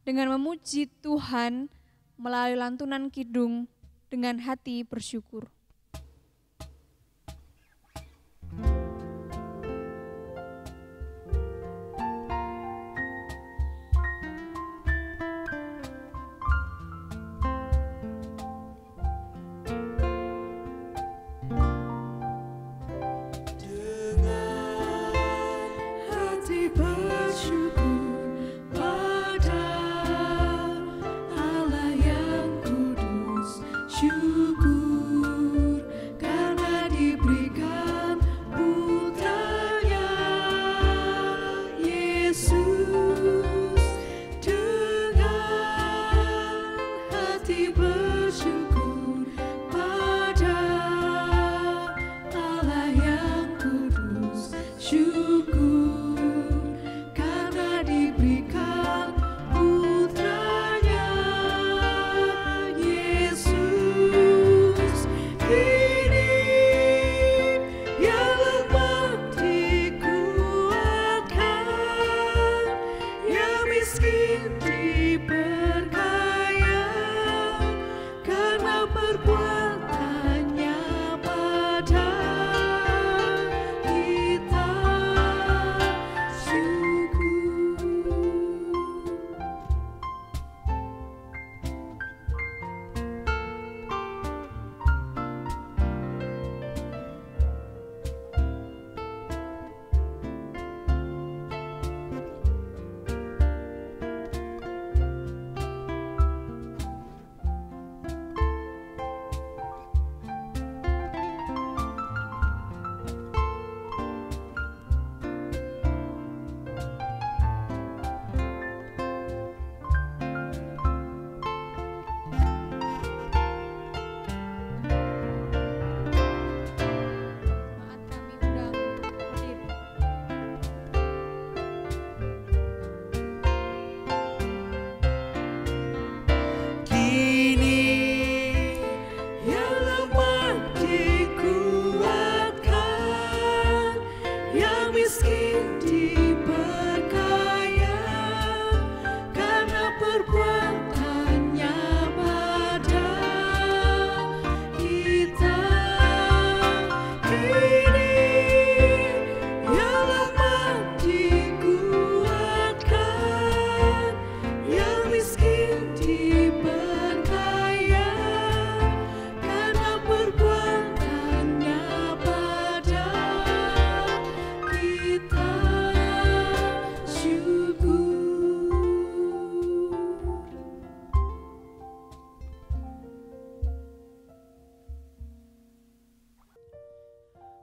dengan memuji Tuhan melalui lantunan kidung dengan hati bersyukur.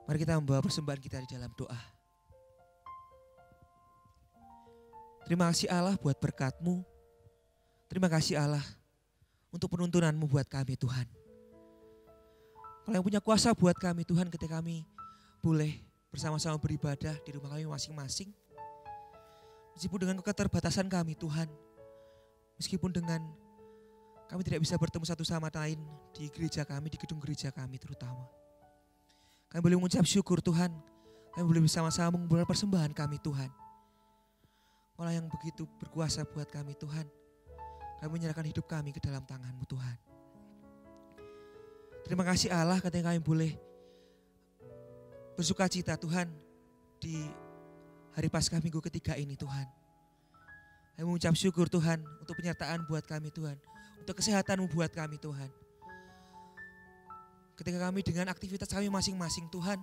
Mari kita membawa persembahan kita di dalam doa. Terima kasih Allah buat berkat-Mu. Terima kasih Allah untuk penuntunanmu buat kami Tuhan. Kalau yang punya kuasa buat kami Tuhan ketika kami boleh bersama-sama beribadah di rumah kami masing-masing. Meskipun dengan keterbatasan kami Tuhan. Meskipun dengan kami tidak bisa bertemu satu sama lain di gereja kami, di gedung gereja kami terutama. Kami boleh mengucap syukur Tuhan. Kami boleh bersama-sama mengumpulkan persembahan kami Tuhan. Allah yang begitu berkuasa buat kami Tuhan. Kami menyerahkan hidup kami ke dalam tangan-Mu Tuhan. Terima kasih Allah ketika kami boleh bersuka cita Tuhan di hari Paskah minggu ketiga ini Tuhan. Kami mengucap syukur Tuhan untuk penyertaan buat kami Tuhan. Untuk kesehatan-Mu buat kami Tuhan. Ketika kami dengan aktivitas kami masing-masing Tuhan.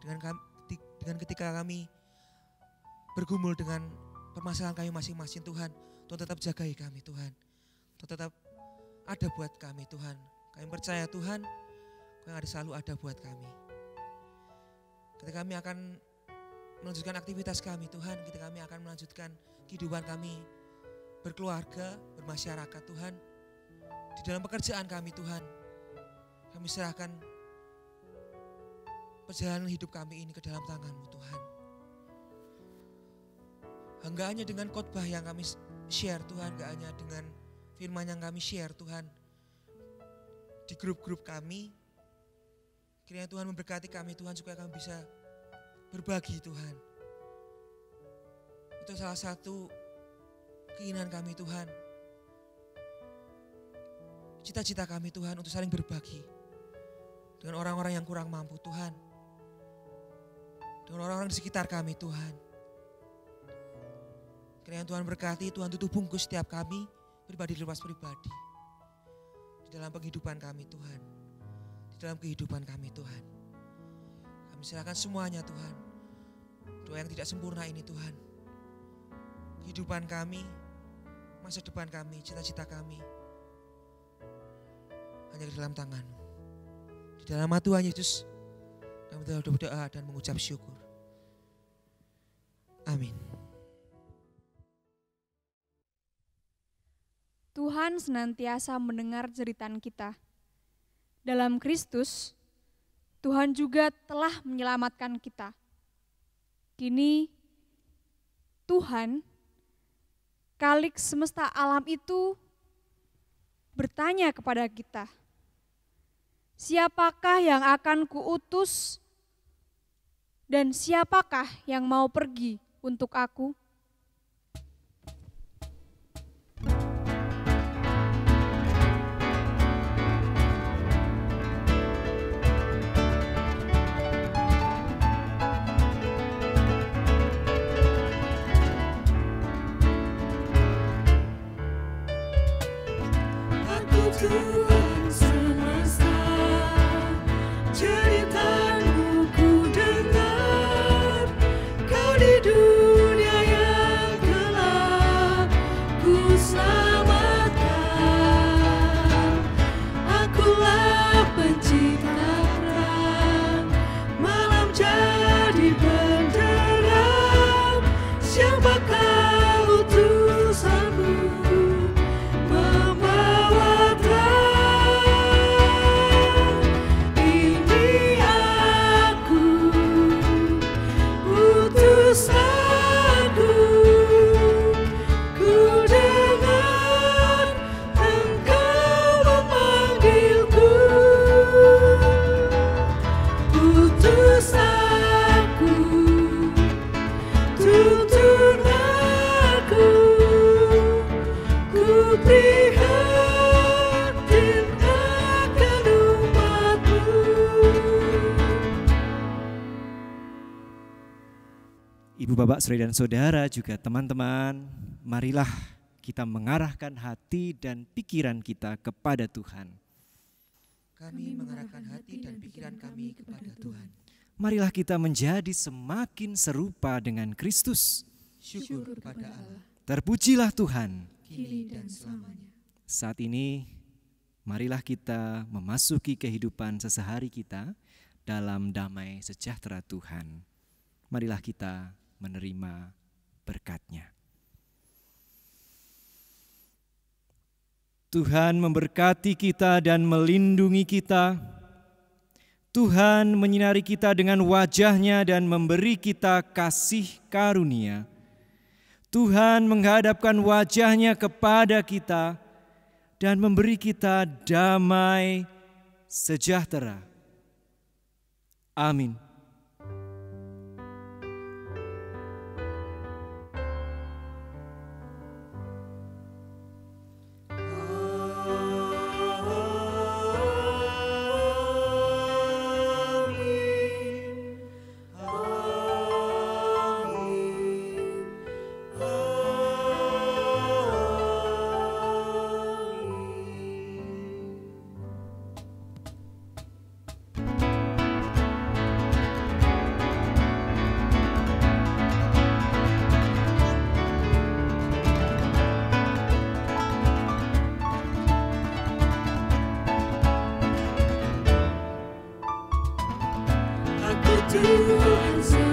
Dengan ketika kami bergumul dengan permasalahan kami masing-masing Tuhan. Tuhan tetap jagai kami Tuhan. Tuhan tetap ada buat kami Tuhan. Kami percaya Tuhan, Kau yang ada selalu ada buat kami. Ketika kami akan melanjutkan aktivitas kami Tuhan, ketika kami akan melanjutkan kehidupan kami berkeluarga, bermasyarakat Tuhan, di dalam pekerjaan kami Tuhan, kami serahkan perjalanan hidup kami ini ke dalam tangan-Mu Tuhan. Enggak hanya dengan khotbah yang kami share Tuhan, enggak hanya dengan firman yang kami share Tuhan, di grup-grup kami, kiranya Tuhan memberkati kami Tuhan supaya kami bisa berbagi Tuhan. Itu salah satu keinginan kami Tuhan. Cita-cita kami Tuhan untuk saling berbagi dengan orang-orang yang kurang mampu Tuhan. Dengan orang-orang di sekitar kami Tuhan. Kiranya Tuhan berkati, Tuhan tutup bungkus setiap kami, pribadi lepas pribadi. Di dalam kehidupan kami Tuhan. Di dalam kehidupan kami Tuhan. Kami serahkan semuanya Tuhan. Doa yang tidak sempurna ini Tuhan. Kehidupan kami, masa depan kami, cita-cita kami. Hanya di dalam tangan-Mu. Di dalam nama Tuhan Yesus, kami telah berdoa dan mengucap syukur. Amin. Tuhan senantiasa mendengar jeritan kita. Dalam Kristus, Tuhan juga telah menyelamatkan kita. Kini, Tuhan, Khalik semesta alam itu bertanya kepada kita, siapakah yang akan kuutus dan siapakah yang mau pergi untuk aku? Tuhan semesta, cerita-Mu ku dengar. Kau di dunia yang gelap ku selamatkan. Akulah pencipta terang, malam jadi benderang. Siapakah utusanmu? Ibu, Bapak, Saudara dan Saudara, juga teman-teman, marilah kita mengarahkan hati dan pikiran kita kepada Tuhan. Kami mengarahkan hati dan pikiran kami kepada Tuhan. Marilah kita menjadi semakin serupa dengan Kristus. Syukur kepada Allah. Terpujilah Tuhan. Kini dan selamanya. Saat ini, marilah kita memasuki kehidupan sehari-hari kita dalam damai sejahtera Tuhan. Marilah kita menerima berkat-Nya. Tuhan memberkati kita dan melindungi kita. Tuhan menyinari kita dengan wajah-Nya dan memberi kita kasih karunia. Tuhan menghadapkan wajah-Nya kepada kita dan memberi kita damai sejahtera. Amin. Tuhan